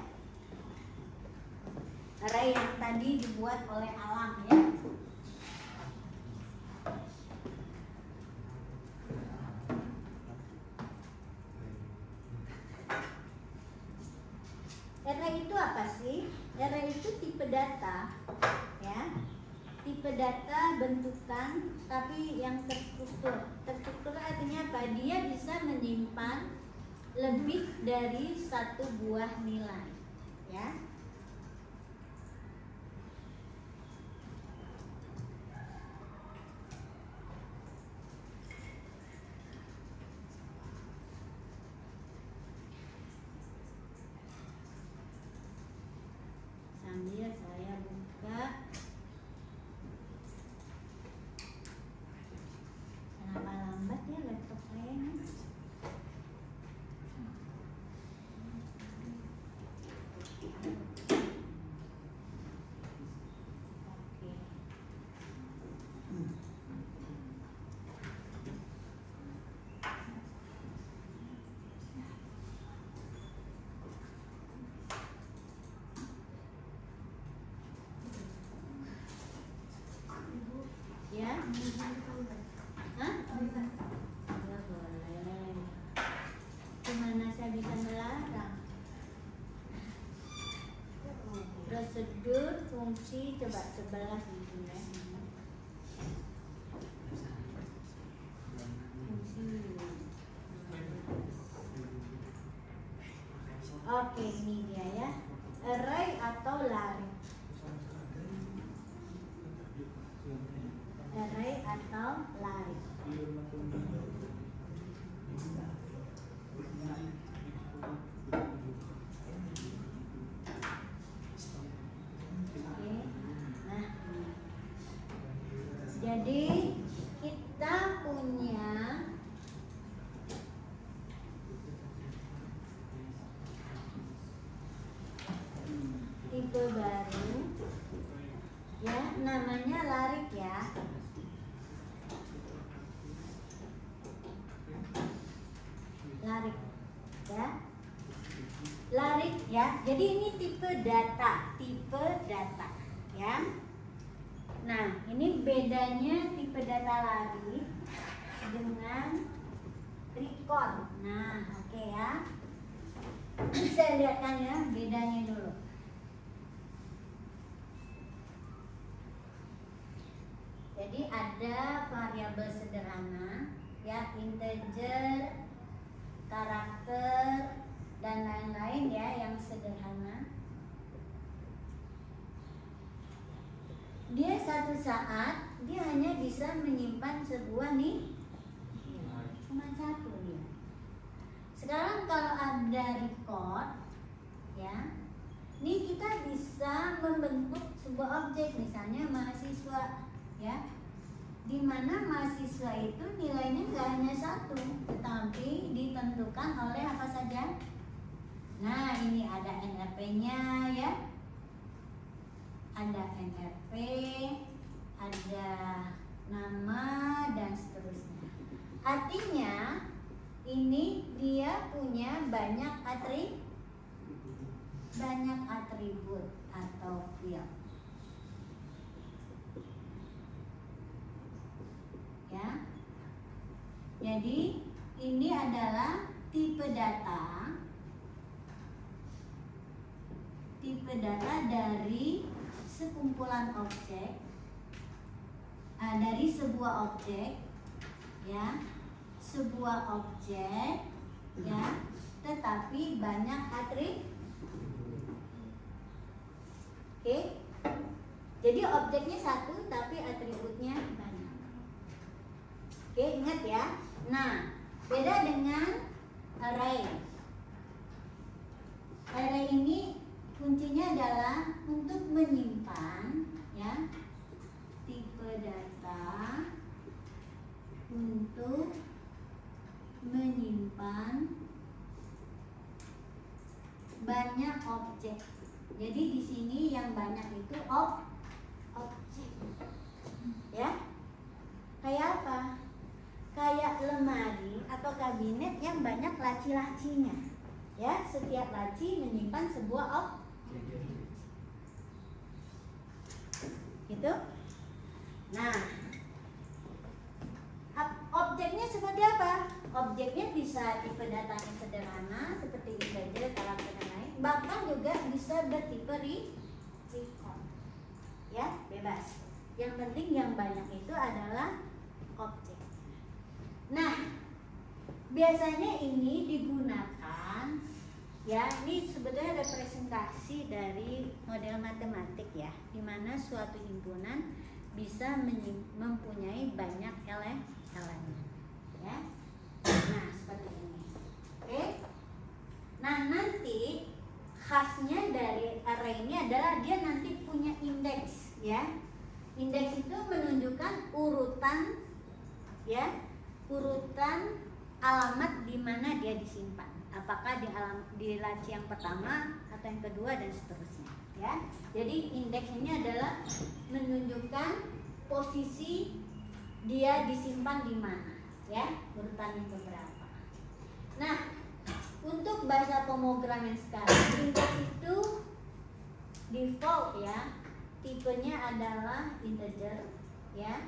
Array yang tadi dibuat oleh Alam ya. Array itu apa sih? Array itu tipe data ya. Tipe data bentukan tapi yang terstruktur. Terstruktur artinya apa? Dia bisa menyimpan lebih dari satu buah nilai ya. Sambil saya buka. Kenapa lambat ya laptop saya ini? Oke. Ya? Hah? Ya boleh. Gimana saya bisa melarang? Prosedur fungsi coba 11 gitu ya. Fungsi. Oke, ini dia ya. Array atau lari. Array atau lari. Oke. Nah, jadi kita punya tipe baru ya, namanya larik ya. Larik ya. Larik ya. Jadi ini tipe data ya. Nah, ini bedanya tipe data larik dengan record. Nah, oke ya. Saya lihatkan ya bedanya dulu. Jadi ada variabel sederhana ya, integer, karakter dan lain-lain ya yang sederhana. Dia satu saat dia hanya bisa menyimpan sebuah nih, cuma satu ya. Sekarang kalau ada record ya, ini kita bisa membentuk sebuah objek, misalnya mahasiswa ya, dimana mahasiswa itu nilainya nggak hanya satu, tetapi ditentukan oleh apa saja. Nah, ini ada NRP-nya ya, ada NRP, ada nama dan seterusnya. Artinya ini dia punya banyak atribut atau field. Ya. Jadi ini adalah tipe data dari sekumpulan objek, dari sebuah objek, ya, ya, tetapi banyak atribut. Oke, jadi objeknya satu tapi atributnya banyak. Oke, ingat ya. Nah, beda dengan array. Array ini kuncinya adalah untuk menyimpan, ya, tipe data untuk menyimpan banyak objek. Jadi di sini yang banyak itu objek, ya. Kayak apa? Kayak lemari atau kabinet yang banyak laci-lacinya, ya. Setiap laci menyimpan sebuah objek, gitu. Nah, objeknya seperti apa? Objeknya bisa tipe datanya sederhana seperti integer, karakter dan lain. Bahkan juga bisa bertipe record, ya, bebas. Yang penting yang banyak itu adalah objek. Nah, biasanya ini digunakan, ya, ini sebetulnya representasi dari model matematik, ya, di mana suatu himpunan bisa mempunyai banyak elemen, ya. Nah, seperti ini. Oke. Nah, nanti khasnya dari array ini adalah dia nanti punya indeks, ya. Indeks itu menunjukkan urutan, ya, urutan alamat di mana dia disimpan. Apakah di laci yang pertama atau yang kedua dan seterusnya, ya. Jadi indeks ini adalah menunjukkan posisi dia disimpan di mana, ya, urutannya keberapa. Nah, untuk bahasa pemrograman sekarang, indeks itu default, ya, tipenya adalah integer, ya,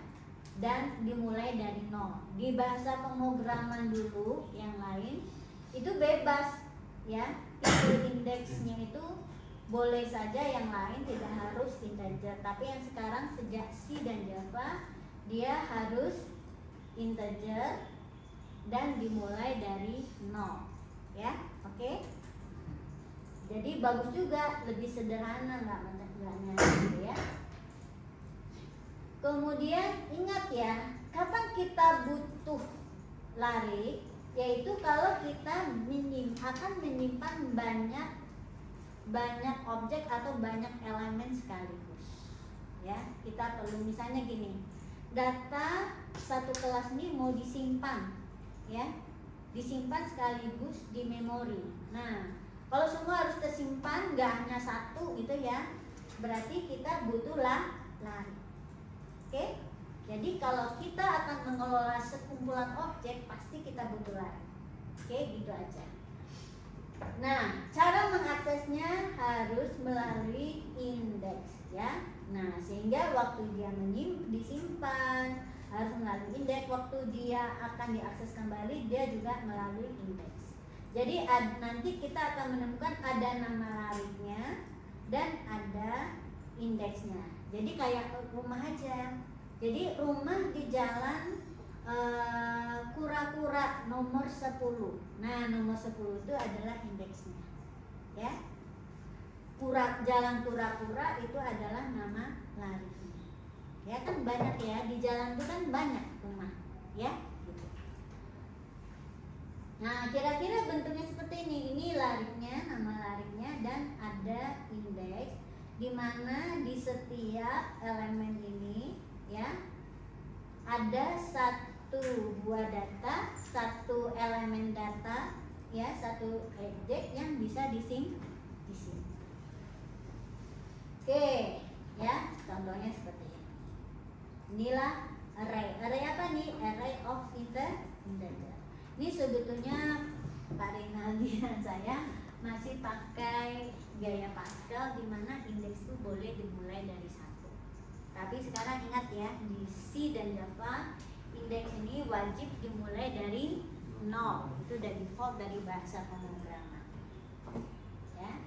dan dimulai dari 0. Di bahasa pemrograman dulu yang lain itu bebas, ya, tipe indeksnya itu boleh saja yang lain, tidak harus integer. Tapi yang sekarang sejak C dan Java dia harus integer dan dimulai dari 0, ya. Oke. Jadi bagus juga, lebih sederhana, nggak nyari, ya. Kemudian ingat, ya, kapan kita butuh lari, yaitu kalau kita akan menyimpan banyak objek atau banyak elemen sekaligus, ya. Kita perlu misalnya gini, data satu kelas ini mau disimpan, ya, disimpan sekaligus di memori. Nah, kalau semua harus tersimpan, nggak hanya satu gitu, ya, berarti kita butuh lari. Oke, jadi kalau kita akan mengelola sekumpulan objek, pasti kita butuh lari. Oke, gitu aja. Nah, cara mengaksesnya harus melalui indeks, ya. Nah, sehingga waktu dia disimpan harus melalui indeks, waktu dia akan diakses kembali dia juga melalui indeks. Jadi nanti kita akan menemukan ada nama larinya dan ada indeksnya. Jadi kayak rumah aja. Jadi rumah di jalan Kura-Kura nomor 10. Nah, nomor 10 itu adalah indeksnya, ya. Jalan Kura-Kura itu adalah nama larinya. Ya kan banyak, ya, di jalan itu kan banyak rumah, ya, gitu. Nah, kira-kira bentuknya seperti ini. Ini larinya, nama larinya, dan ada indeks di mana di setiap elemen ini, ya, ada satu buah data, satu elemen data, ya, satu objek yang bisa disimpan. Oke, ya, contohnya seperti ini. Inilah array. Array apa nih? Array of integer. Ini sebetulnya Pak Rinaldi dan saya masih pakai gaya Pascal di mana indeks itu boleh dimulai dari 1. Tapi sekarang ingat ya, di C dan Java indeks ini wajib dimulai dari 0. Itu udah default dari bahasa pemrograman. Ya.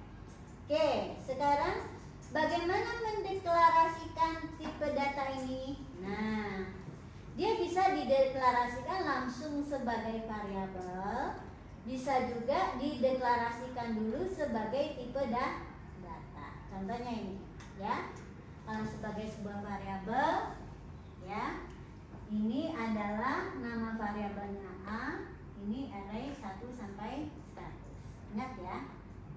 Oke, sekarang bagaimana mendeklarasikan tipe data ini? Nah, dia bisa dideklarasikan langsung sebagai variabel, bisa juga dideklarasikan dulu sebagai tipe data. Contohnya ini, ya. Kalau sebagai sebuah variabel, ya, ini adalah nama variabelnya A, ini array 1 sampai 100. Ingat ya,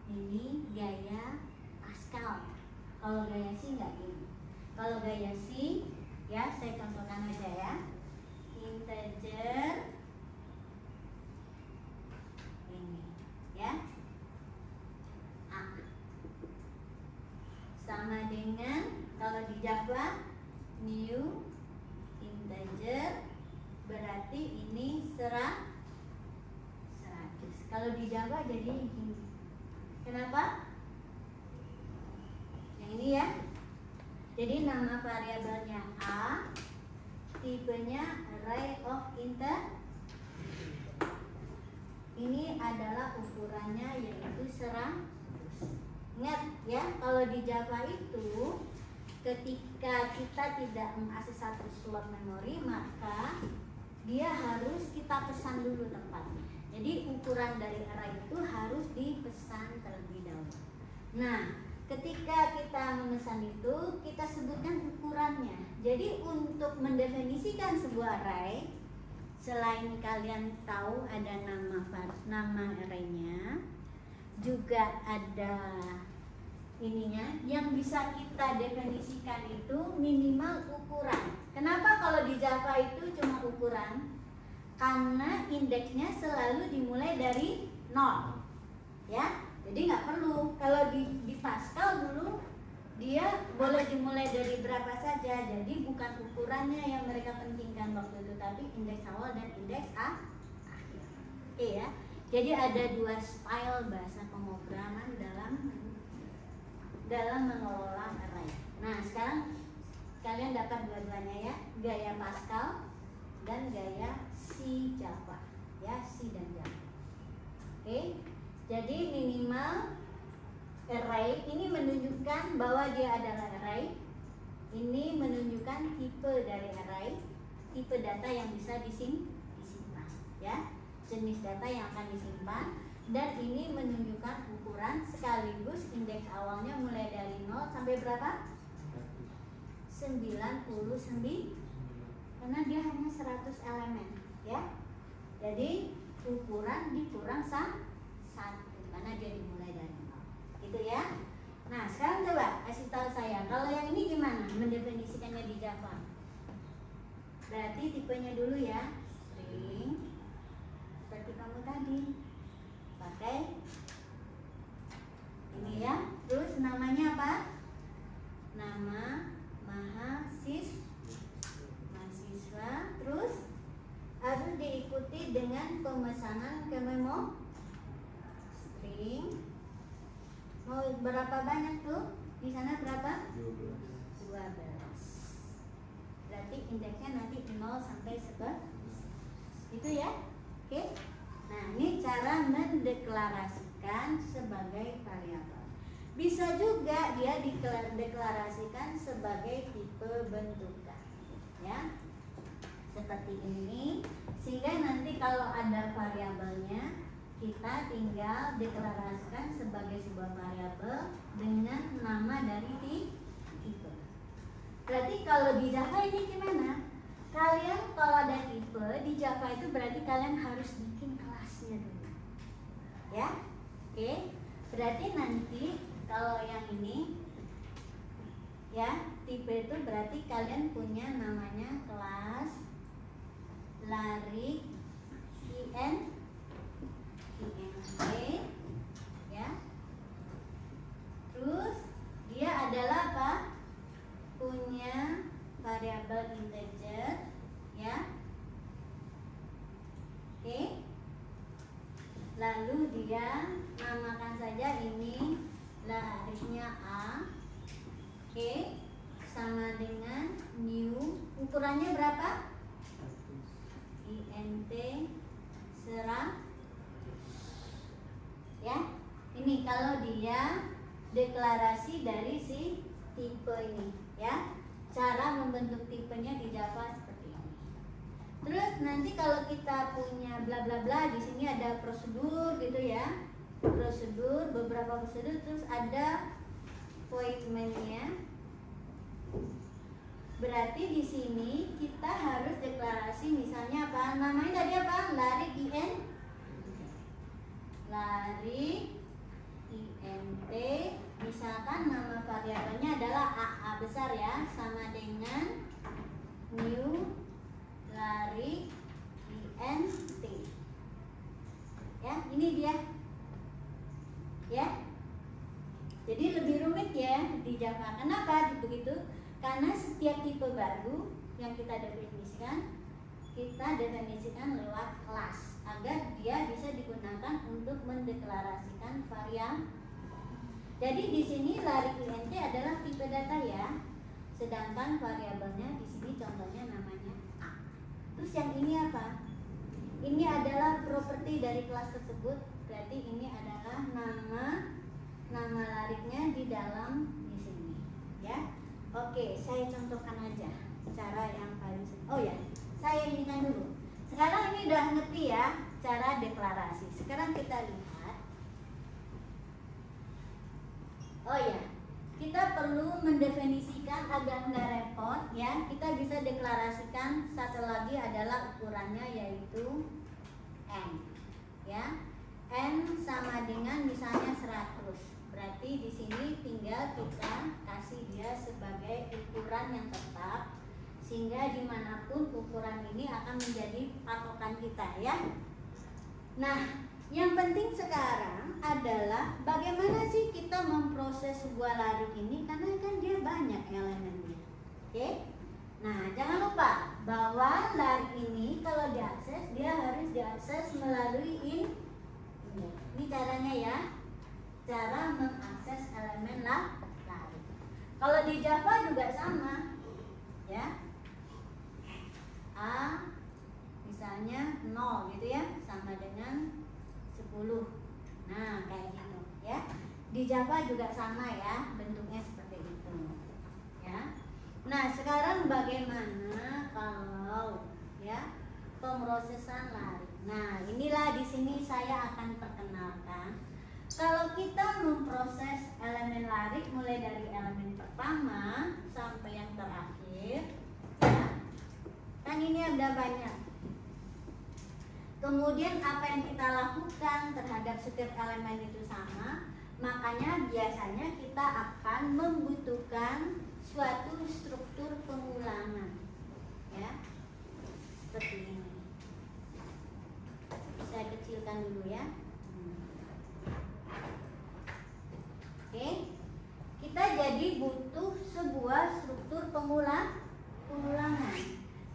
ini gaya Pascal. Kalau gaya C nggak gini. Kalau gaya C, ya saya contohkan aja ya. Integer ini, ya. A sama dengan kalau di Java new integer berarti ini 100. Kalau di Java jadi ini. Kenapa? Yang ini ya. Jadi nama variabelnya A, tipenya array of integer. Ini adalah ukurannya yaitu 100. Ingat ya, kalau di Java itu ketika kita tidak mengakses satu slot memori, maka dia harus kita pesan dulu tempatnya. Jadi ukuran dari array itu harus dipesan terlebih dahulu. Nah, ketika kita memesan itu, kita sebutkan ukurannya. Jadi untuk mendefinisikan sebuah array, selain kalian tahu ada nama arraynya, juga ada ininya yang bisa kita definisikan itu minimal ukuran. Kenapa kalau di Java itu cuma ukuran? Karena indeksnya selalu dimulai dari 0, ya. Jadi nggak perlu. Kalau di Pascal dulu dia boleh dimulai dari berapa saja. Jadi bukan ukurannya yang mereka pentingkan waktu itu, tapi indeks awal dan indeks akhir. Oke ya. Jadi ada 2 style bahasa pemrograman dalam mengelola array. Nah, sekarang kalian dapat dua-duanya ya, gaya Pascal dan gaya C Java, ya, C dan Java. Oke. Jadi minimal array ini menunjukkan bahwa dia adalah array. Ini menunjukkan tipe dari array, tipe data yang bisa disimpan, ya, jenis data yang akan disimpan. Dan ini menunjukkan ukuran sekaligus indeks awalnya mulai dari 0 sampai berapa? 99, karena dia hanya 100 elemen, ya. Jadi ukuran dikurang 1 karena dia dimulai dari 0. Gitu ya. Nah, sekarang coba kasih tahu saya, kalau yang ini gimana mendefinisikannya di Java? Berarti tipenya dulu ya, string. Seperti kamu tadi pakai ini ya. Terus namanya apa? Nama mahasiswa. Terus harus diikuti dengan pemesanan ke memo string. Mau berapa banyak tuh? Di sana berapa? 12. Berarti indeksnya nanti 0 sampai 11. Itu ya. Oke. Nah, ini cara mendeklarasikan sebagai variabel. Bisa juga dia dideklarasikan sebagai tipe bentukan, ya, seperti ini. Sehingga nanti kalau ada variabelnya, kita tinggal deklarasikan sebagai sebuah variabel dengan nama dari tipe. Berarti kalau di Java ini gimana? Kalian kalau ada tipe di Java itu berarti kalian harus bikin kelasnya dulu, ya. Oke. Berarti nanti kalau yang ini, ya, tipe itu berarti kalian punya namanya kelas lari int, ya. Terus dia adalah apa? Punya variabel integer, ya. Oke. dia namakan saja ini lariknya A. Oke, sama dengan new, ukurannya berapa? INT 100. Ya, ini kalau dia deklarasi dari si tipe ini, ya. Cara membentuk tipenya di Java seperti ini. Terus nanti kalau kita punya bla bla bla, di sini ada prosedur gitu ya. Prosedur, beberapa prosedur, terus ada appointment-nya. Berarti di sini kita harus deklarasi misalnya apa? Namanya tadi apa? Larik IN, larik INT. Misalkan nama variabelnya adalah AA besar ya, sama dengan new larik INT. Ya, ini dia. Ya. Jadi lebih rumit ya di Java. Kenapa begitu? Karena setiap tipe baru yang kita definisikan lewat kelas agar dia bisa digunakan untuk mendeklarasikan variabel. Jadi di sini larik INT adalah tipe data ya. Sedangkan variabelnya di sini contohnya namanya A. Terus yang ini apa? Ini adalah properti dari kelas tersebut. Berarti ini adalah nama lariknya di dalam di sini, ya. Oke, saya contohkan aja cara yang paling oh ya, saya ini kan dulu. Sekarang ini udah ngerti ya cara deklarasi. Sekarang kita lihat. Oh ya, kita perlu mendefinisikan agar nggak repot ya. Kita bisa deklarasikan satu lagi adalah ukurannya yaitu n, ya. N sama dengan misalnya 100. Berarti di sini tinggal kita kasih dia sebagai ukuran yang tetap, sehingga dimanapun ukuran ini akan menjadi patokan kita ya. Nah, yang penting sekarang adalah bagaimana sih kita memproses sebuah larik ini, karena kan dia banyak elemennya. Oke? Nah, jangan lupa bahwa larik ini kalau diakses, dia harus diakses melalui ini caranya ya. Cara mengakses elemen larik. Kalau di Java juga sama, ya. A misalnya 0 gitu ya, sama dengan 10. Nah, kayak gitu ya. Di Java juga sama ya, bentuknya seperti itu. Ya. Nah, sekarang bagaimana kalau ya pemrosesan larik. Nah, inilah di sini saya akan perkenalkan. Kalau kita memproses elemen larik mulai dari elemen pertama sampai yang terakhir, ya, kan ini ada banyak. Kemudian apa yang kita lakukan terhadap setiap elemen itu sama, makanya biasanya kita akan membutuhkan suatu struktur pengulangan, ya, seperti ini. Saya kecilkan dulu ya. Oke, kita jadi butuh sebuah struktur pengulangan.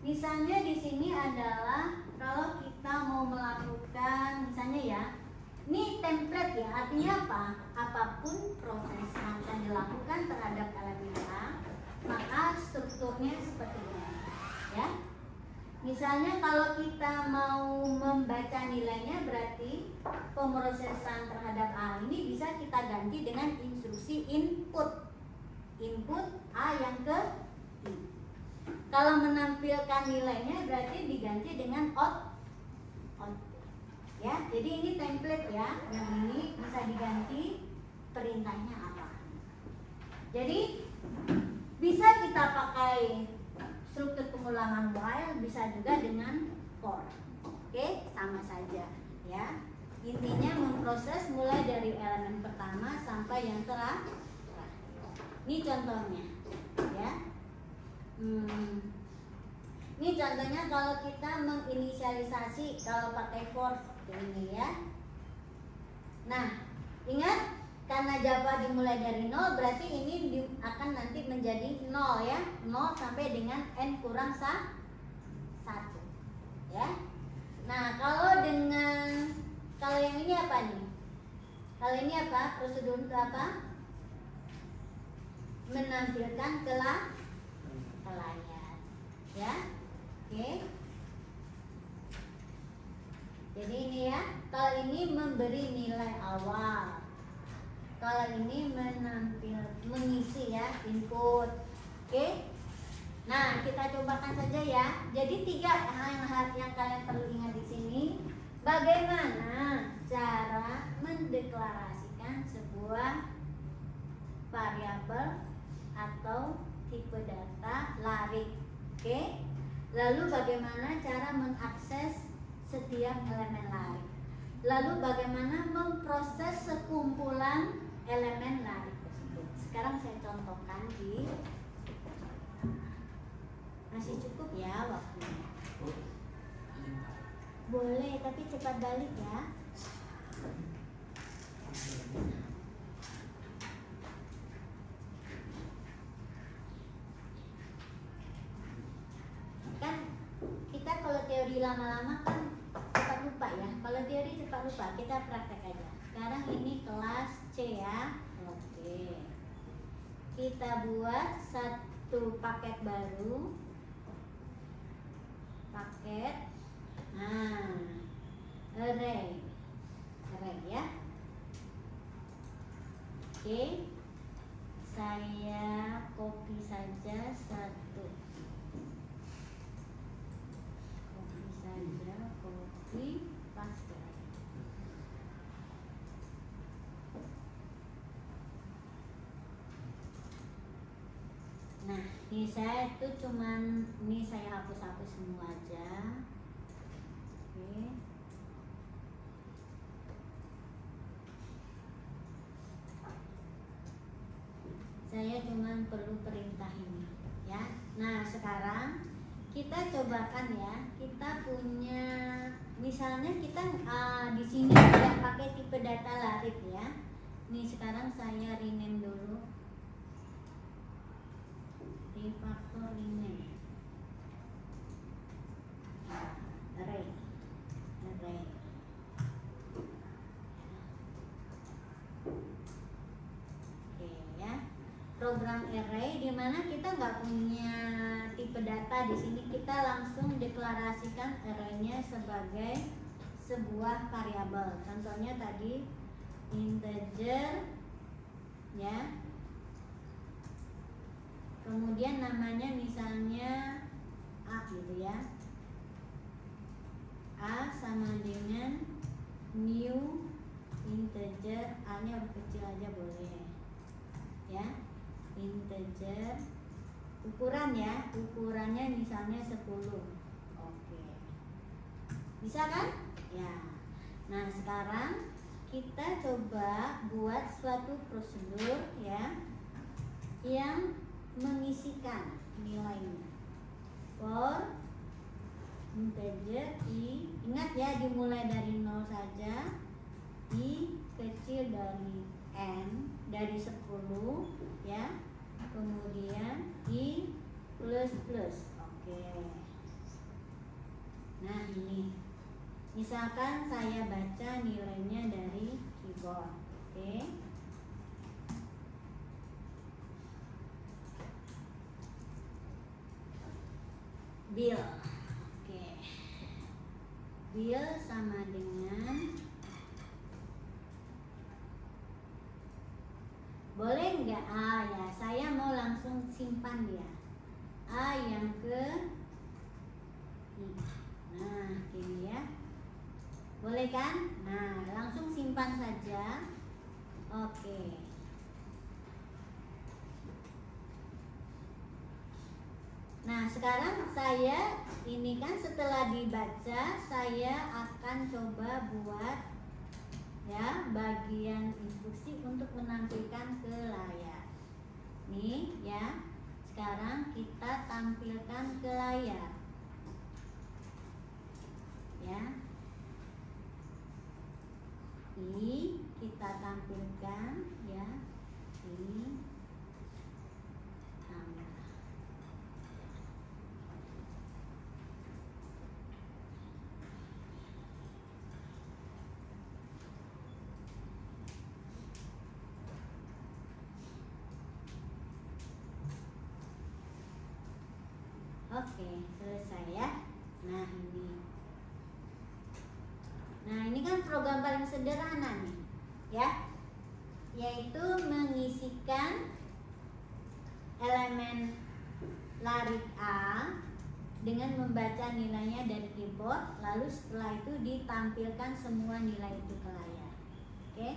Misalnya di sini adalah kalau kita mau melakukan misalnya ya, ini template ya, artinya apa? Apapun proses yang akan dilakukan terhadap elemen A, maka strukturnya seperti ini, ya. Misalnya kalau kita mau membaca nilainya, berarti pemrosesan terhadap A ini bisa kita ganti dengan instruksi input A yang ke I. Kalau menampilkan nilainya berarti diganti dengan output. Ya, jadi ini template ya. Yang ini bisa diganti perintahnya apa. Jadi bisa kita pakai struktur pengulangan while, bisa juga dengan for. Oke, sama saja ya. Intinya memproses mulai dari elemen pertama sampai yang terakhir. Ini contohnya ya. Ini contohnya kalau kita menginisialisasi kalau pakai for seperti ini ya. Nah, ingat karena Java dimulai dari 0, berarti ini akan nanti menjadi 0 ya. 0 sampai dengan n kurang 1 ya. Nah, kalau dengan Kalau yang ini apa nih? Kalau ini apa? Prosedur untuk apa? Menampilkan ke layar. Ya. Oke. Jadi ini ya. Kalau ini memberi nilai awal. Kalau ini mengisi ya, input. Oke. Nah, kita cobakan saja ya. Jadi 3 hal yang kalian perlu ingat di sini. Bagaimana cara mendeklarasikan sebuah variabel atau tipe data larik. Oke. Lalu bagaimana cara mengakses setiap elemen larik. Lalu bagaimana memproses sekumpulan elemen larik tersebut. Sekarang saya contohkan di masih cukup ya waktunya. Boleh, tapi cepat balik ya. Kan kita kalau teori lama-lama kan cepat lupa ya. Kalau teori cepat lupa, kita praktek aja. Sekarang ini kelas C ya. Oke. Kita buat satu paket baru. Paket. Nah, array ya. Oke. Saya copy saja satu. Copy paste. Nah, ini saya itu cuman ini saya hapus-hapus semua aja. Oke. Saya cuman perlu perintah ini ya. Nah, sekarang kita cobakan ya. Kita punya misalnya kita di sini tidak pakai tipe data larik ya. Nih sekarang saya rename dulu. Refactor rename. Array. Oke ya. Program array di mana kita nggak punya tipe data di sini, kita langsung deklarasikan array-nya sebagai sebuah variabel. Contohnya tadi integer ya. Kemudian namanya misalnya A gitu ya. A sama dengan new integer, A-nya huruf kecil aja boleh. Ya. Integer ukuran ya, ukurannya misalnya 10. Oke. Bisa kan? Ya. Nah, sekarang kita coba buat suatu prosedur ya yang mengisikan nilainya. For integer i, ingat ya dimulai dari 0 saja, i kecil dari n dari 10 ya, kemudian i plus plus. Oke. Nah ini misalkan saya baca nilainya dari keyboard. Oke. Bill. Oke. Bill sama dengan, boleh nggak A ya? Saya mau langsung simpan dia. A yang ke I. Nah, gini ya. Boleh kan? Nah, langsung simpan saja. Oke. Nah, sekarang saya ini kan setelah dibaca, saya akan coba buat ya bagian instruksi untuk menampilkan ke layar. Nih ya. Sekarang kita tampilkan ke layar. Ya. Ini kita tampilkan ya. Ini tambah. Oke, selesai ya. Nah ini kan program paling sederhana nih, ya, yaitu mengisikan elemen larik A dengan membaca nilainya dari keyboard, lalu setelah itu ditampilkan semua nilai itu ke layar. Oke,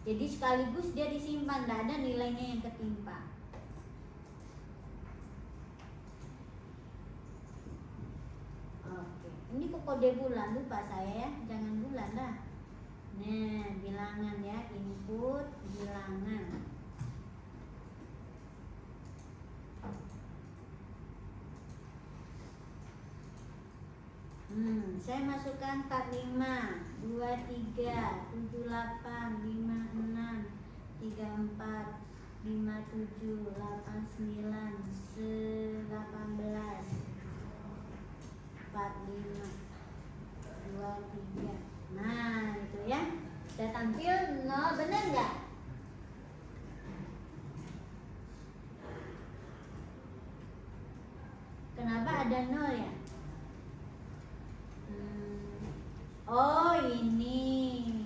jadi sekaligus dia disimpan, tidak ada nilainya yang ketimpa. Oke, ini kok kode bulan, lupa saya ya, jangan bulan lah. Nah, bilangan ya, input bilangan. Saya masukkan 45, 23, 78, 56, 34, 57, 89, 18, 45, 23. Nah itu ya, udah tampil 0, bener nggak? Kenapa ada 0 ya? Oh ini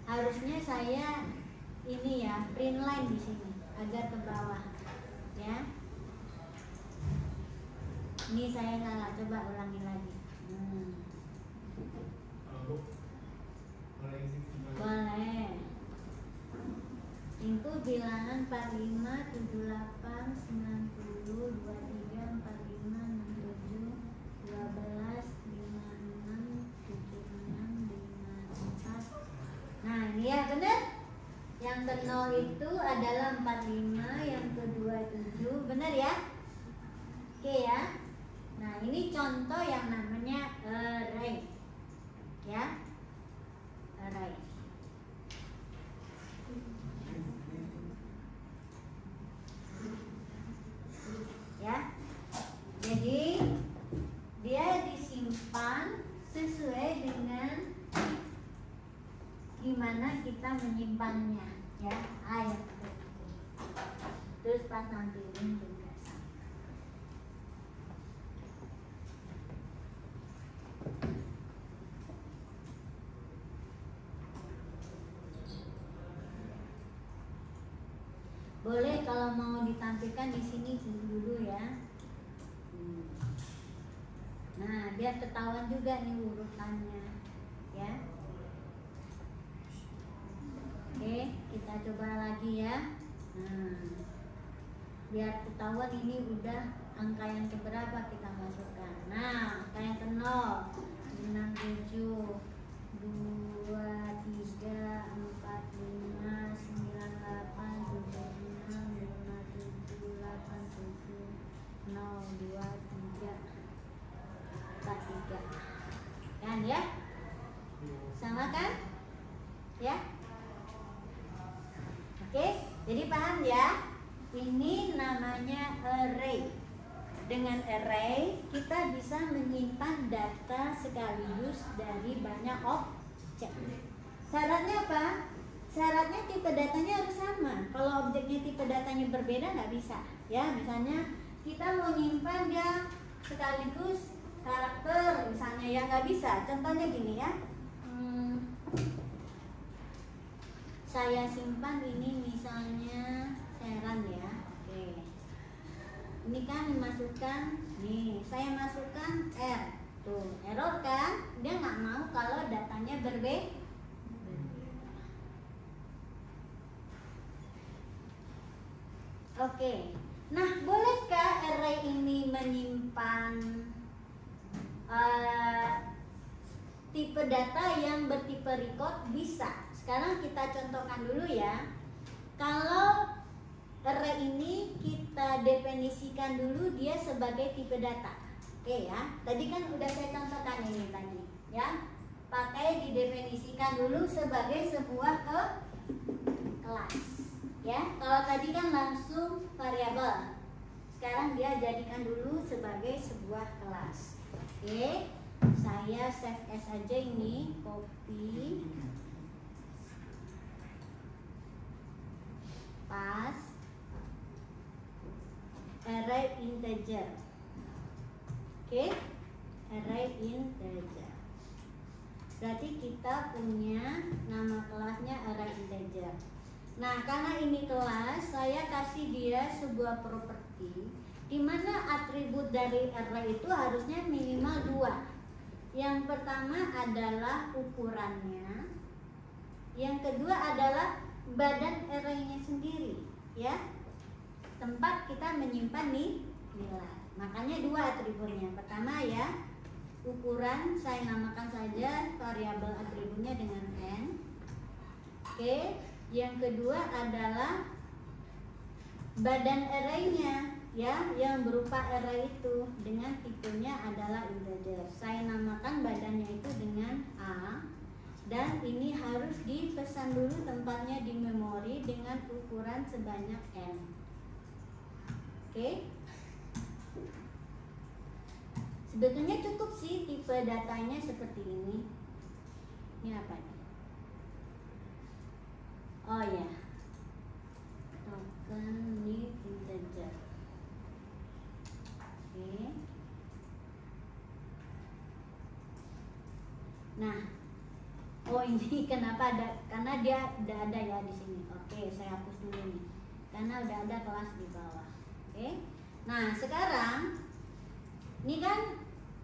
harusnya saya ini ya, print line di sini agar ke bawah ya. Ini saya salah, coba ulangi lagi. Boleh. Input bilangan 45, 78, 90, 23, 45, 67, 12, 56, 76, 54. Nah ini ya benar. Yang ke 0 itu adalah 45, yang kedua 7, benar ya? Oke ya. Nah ini contoh yang namanya array, ya, array. Ya, jadi dia disimpan sesuai dengan gimana kita menyimpannya, ya. Ayat terus pas nampilin juga sama. Boleh kalau mau ditampilkan di sini dulu ya. Nah, biar ketahuan juga nih urutannya, ya. Oke, kita coba lagi ya. Nah, biar ketahuan ini udah angka yang keberapa kita masukkan. Nah, angka yang ke 0, 67, 2, 3, 4, 5, 9, 8, 7, 6, 5, 7, 8, 7, 0, 2, 3, 4, 3. Kan ya? Sama kan? Ya? Oke, jadi paham ya? Ini namanya array. Dengan array kita bisa menyimpan data sekaligus dari banyak objek. Syaratnya apa? Syaratnya tipe datanya harus sama. Kalau objeknya tipe datanya berbeda nggak bisa. Ya, misalnya kita mau nyimpan dia sekaligus karakter, misalnya ya nggak bisa. Contohnya gini ya. Saya simpan ini misalnya Seran ya. Oke. Ini kan dimasukkan, nih saya masukkan R. Tuh, error kan? Dia nggak mau kalau datanya berbeda. Oke. Nah, bolehkah array ini menyimpan tipe data yang bertipe record? Bisa. Sekarang kita contohkan dulu ya. Kalau array ini kita definisikan dulu dia sebagai tipe data. Oke ya. Tadi kan udah saya contohkan ini tadi, ya. Pakai didefinisikan dulu sebagai sebuah kelas. Ya. Kalau tadi kan langsung variabel. Sekarang dia jadikan dulu sebagai sebuah kelas. Oke. Saya save as aja ini, copy. Pas array integer. Oke, array integer. Berarti kita punya nama kelasnya array integer. Nah, karena ini kelas, saya kasih dia sebuah properti di mana atribut dari array itu harusnya minimal 2. Yang pertama adalah ukurannya, yang kedua adalah badan arraynya sendiri, ya, tempat kita menyimpan nih nilai. Makanya 2 atributnya. Pertama ya, ukuran, saya namakan saja variabel atributnya dengan n. Oke, yang kedua adalah badan arraynya, ya, yang berupa array itu dengan tipenya adalah integer. Saya namakan badannya itu dengan a, dan ini harus dipesan dulu tempatnya di memori dengan ukuran sebanyak n. Oke, sebetulnya cukup sih tipe datanya seperti ini. Ini apa nih? Oh ya, token new integer. Oke. Nah, oh ini kenapa ada? Karena dia udah ada ya di sini. Oke, saya hapus dulu nih. Karena udah ada kelas di bawah. Oke. Nah, sekarang ini kan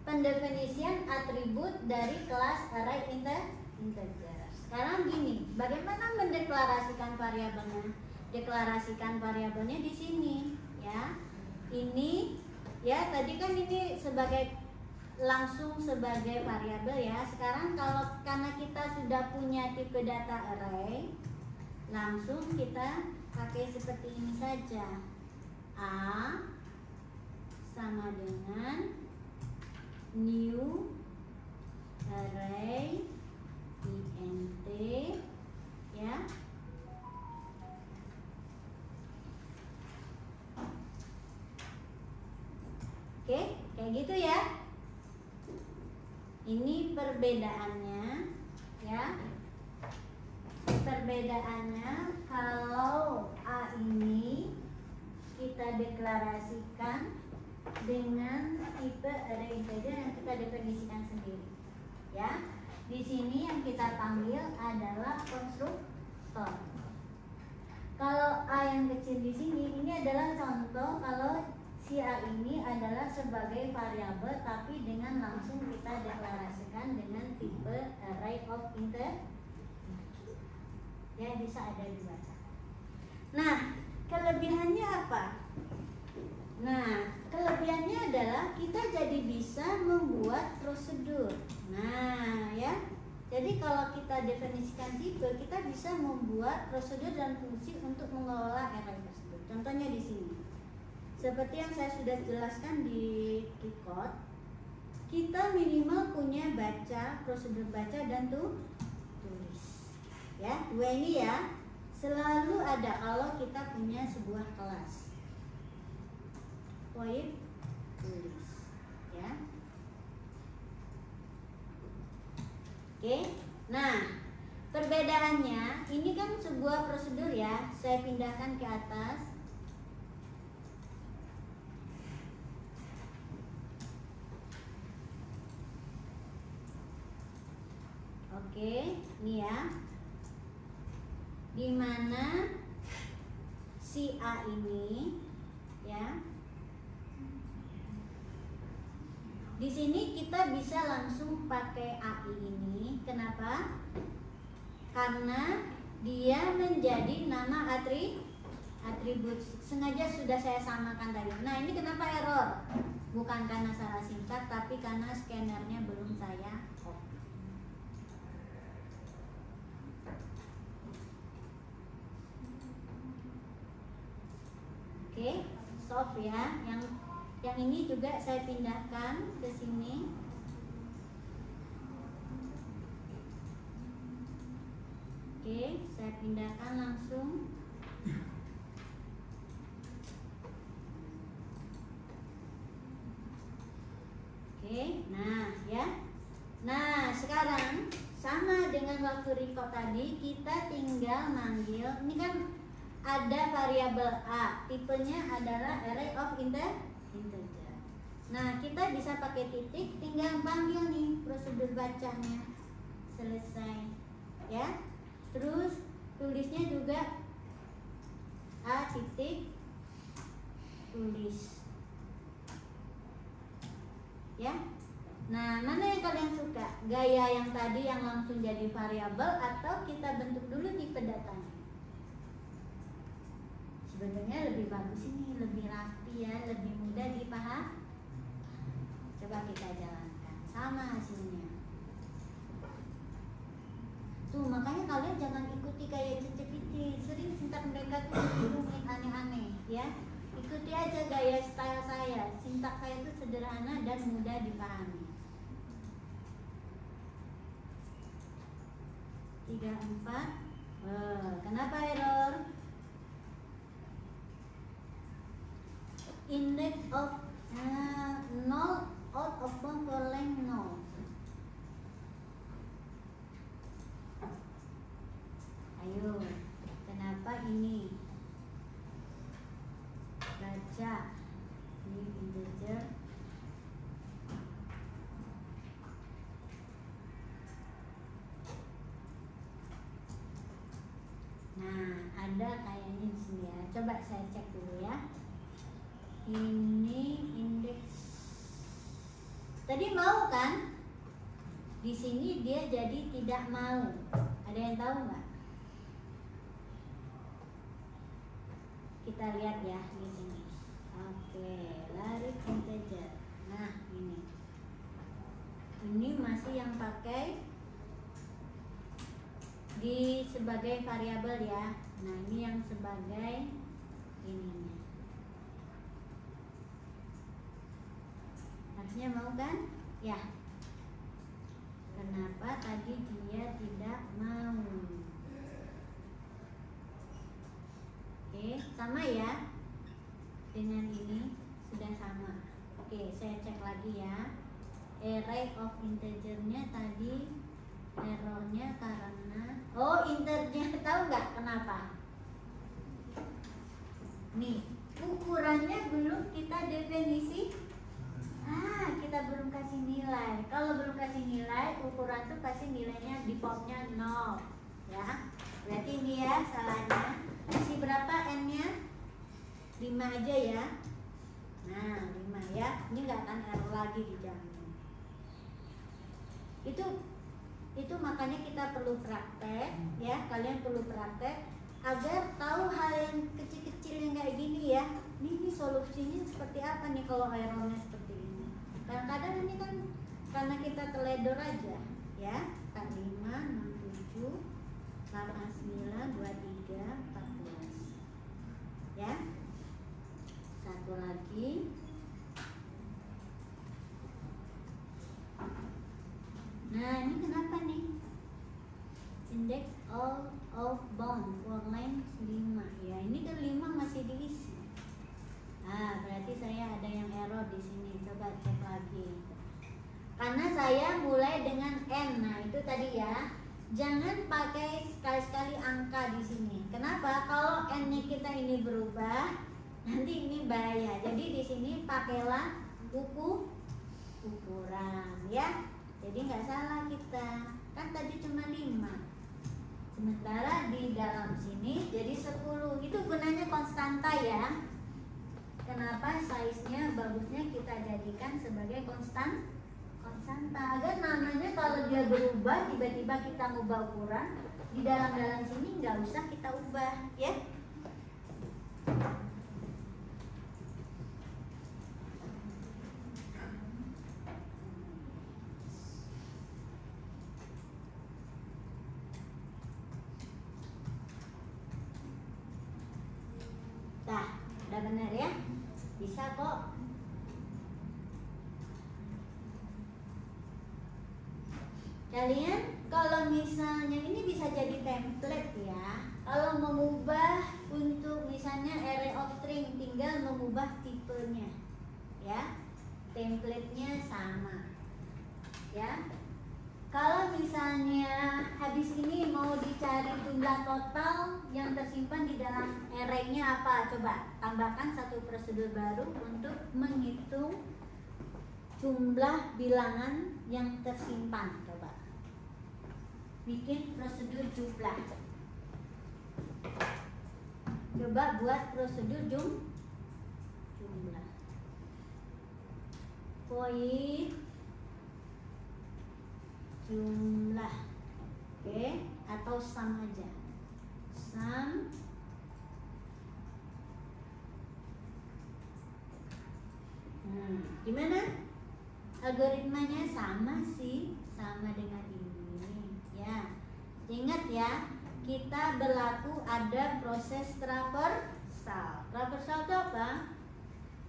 pendefinisian atribut dari kelas array integer. Sekarang gini, bagaimana mendeklarasikan variabelnya? Deklarasikan variabelnya di sini, ya. Ini, ya, tadi kan ini langsung sebagai variabel ya. Sekarang karena kita sudah punya tipe data array, langsung kita pakai seperti ini saja. A sama dengan new array int, ya. Oke, kayak gitu ya. Ini perbedaannya, ya. Perbedaannya kalau A ini kita deklarasikan dengan tipe array integer yang kita definisikan sendiri, ya. Di sini yang kita panggil adalah konstruktor. Kalau A yang kecil di sini, ini adalah contoh kalau si A ini adalah sebagai variabel, tapi dengan langsung kita deklarasikan dengan tipe array of integer. Ya, bisa ada dibaca. Nah, kelebihannya apa? Nah, kelebihannya adalah kita jadi bisa membuat prosedur. Nah, ya. Jadi kalau kita definisikan tipe, kita bisa membuat prosedur dan fungsi untuk mengelola array tersebut. Contohnya di sini. Seperti yang saya sudah jelaskan di Keycode, kita minimal punya baca, prosedur baca dan tulis. Ya, 2 ini ya selalu ada kalau kita punya sebuah kelas. Void tulis, ya. Oke, nah perbedaannya ini kan sebuah prosedur ya. Saya pindahkan ke atas. Oke, ini ya. Dimana si A ini, ya. Di sini kita bisa langsung pakai AI ini. Kenapa? Karena dia menjadi nama atribut. Sengaja sudah saya samakan tadi. Nah, ini kenapa error? Bukan karena salah singkat, tapi karena scannernya belum saya copy. Oke, solve ya. Yang ini juga saya pindahkan ke sini. Oke, saya pindahkan langsung. Oke, nah ya. Nah, sekarang sama dengan waktu record tadi, kita tinggal manggil. Ini kan ada variabel A, tipenya adalah array of integer. Nah, kita bisa pakai titik, tinggal panggil nih prosedur bacanya. Selesai. Ya. Terus tulisnya juga A titik tulis. Ya. Nah, mana yang kalian suka? Gaya yang tadi yang langsung jadi variabel atau kita bentuk dulu tipe datanya? Sebenarnya lebih bagus ini, lebih rapi ya, lebih mudah dipaham. Coba kita jalankan, sama hasilnya. Tuh, makanya kalian jangan ikuti kayak ChatGPT. Sering sintak mereka tuh rumit aneh-aneh ya. Ikuti aja gaya style saya. Sintak saya itu sederhana dan mudah dipahami. 34. Kenapa error? Index of 0 out of bound for length 0. Ayo, kenapa ini? Baca ini integer. Nah, ada kayaknya di sini ya. Coba saya cek dulu ya. Ini indeks. Tadi mau kan? Di sini dia jadi tidak mau. Ada yang tahu nggak? Kita lihat ya di sini. Oke, lari integer. Nah, ini masih yang pakai di sebagai variabel ya. Nah, ini yang sebagai ininya. Harusnya mau kan? Ya. Kenapa tadi dia tidak mau? Oke, sama ya. Dengan ini sudah sama. Oke, saya cek lagi ya. Array of integernya tadi errornya karena integernya tahu nggak kenapa? Nih, ukurannya belum kita definisi. Kita belum kasih nilai. Kalau belum kasih nilai, ukuran tuh kasih nilainya defaultnya 0 ya. Berarti ini ya salahnya. Kasih berapa n-nya? 5 aja ya. Nah, 5 ya. Ini nggak akan error lagi dijamin. Itu makanya kita perlu praktek ya. Kalian perlu praktek agar tahu hal yang kecil-kecil yang kayak gini ya. Ini solusinya seperti apa nih kalau errornya seperti ini. Kadang-kadang ini kan karena kita teledor aja ya. 45, 67, 89, 23, 14 ya. Satu lagi. Nah, ini kenapa nih? Index all of bound for length 5 ya. Ini kan 5 masih diisi. Nah, berarti saya ada yang error di sini. Coba cek lagi. Karena saya mulai dengan n. Nah, itu tadi ya. Jangan pakai sekali-sekali angka di sini. Kenapa? Kalau n-nya kita ini berubah, nanti ini bahaya. Jadi di sini pakailah ukuran ya. Jadi nggak salah kita. Kan tadi cuma 5. Sementara di dalam sini jadi 10. Itu gunanya konstanta ya. Kenapa size-nya bagusnya kita jadikan sebagai konstanta agar namanya kalau dia berubah tiba-tiba kita ngubah ukuran di dalam sini nggak usah kita ubah ya. Nah, udah benar ya, bisa kok. Kalian kalau misalnya ini bisa jadi template ya. Kalau mengubah untuk misalnya array of string, tinggal mengubah tipenya ya. Template-nya sama ya. Kalau misalnya habis ini mau dicari jumlah total yang tersimpan di dalam array-nya apa? Coba tambahkan satu prosedur baru untuk menghitung jumlah bilangan yang tersimpan. Coba bikin prosedur jumlah. Coba buat prosedur jumlah. Void jumlah, oke, atau sum aja, sum gimana algoritmanya? Sama sih, sama dengan ini ya. Ingat ya, kita berlaku ada proses traversal. Traversal itu apa?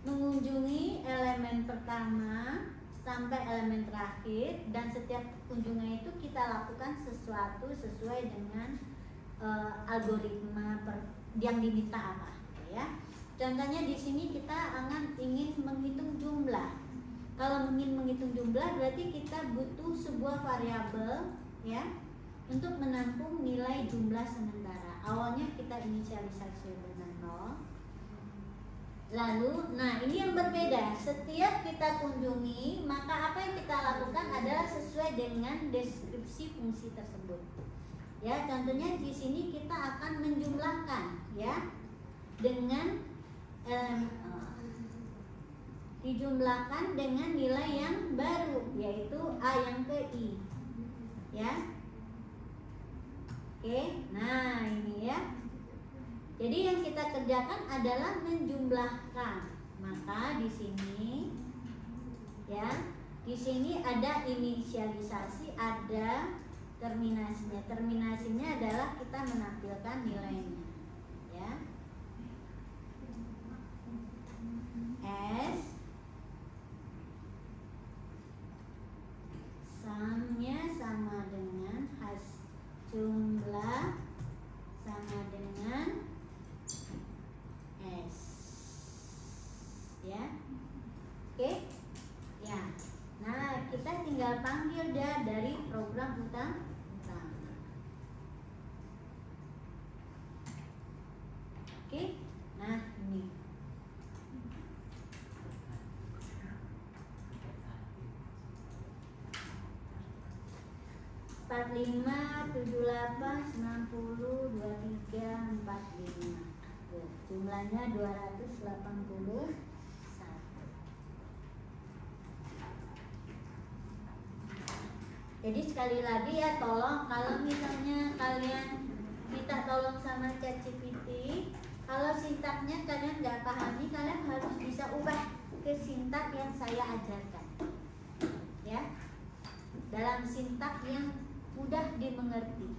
Mengunjungi elemen pertama sampai elemen terakhir, dan setiap kunjungan itu kita lakukan sesuatu sesuai dengan algoritma yang diminta apa, ya. Contohnya di sini kita ingin menghitung jumlah. Kalau ingin menghitung jumlah berarti kita butuh sebuah variabel, ya, untuk menampung nilai jumlah sementara. Awalnya kita inisialisasi dengan 0. Lalu, nah ini yang berbeda. Setiap kita kunjungi, maka apa yang kita lakukan adalah sesuai dengan deskripsi fungsi tersebut. Ya, contohnya di sini kita akan menjumlahkan, ya, dengan dijumlahkan dengan nilai yang baru, yaitu A yang ke I, ya. Oke, nah ini ya. Jadi yang kita kerjakan adalah menjumlahkan. Maka di sini, ya, di sini ada inisialisasi, ada terminasinya. Terminasinya adalah kita menampilkan nilainya, ya. S sumnya sama dengan jumlah sama dengan S, ya. Oke, ya. Nah kita tinggal panggil dia dari program utama. Oke, nah ini 45, 78, 90, 23, 45. Jumlahnya 281. Jadi sekali lagi ya, tolong kalau misalnya kalian minta tolong sama ChatGPT, kalau sintaknya kalian nggak pahami, kalian harus bisa ubah ke sintak yang saya ajarkan, ya, dalam sintak yang mudah dimengerti.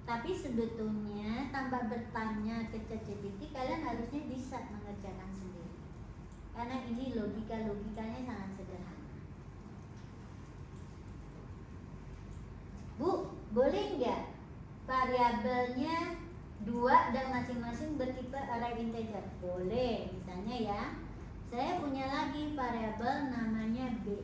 Tapi sebetulnya tanpa bertanya ke ChatGPT, kalian harusnya bisa mengerjakan sendiri, karena ini logikanya sangat sederhana. Bu, boleh nggak variabelnya 2 dan masing-masing bertipe array integer? Boleh. Misalnya ya, saya punya lagi variabel namanya B.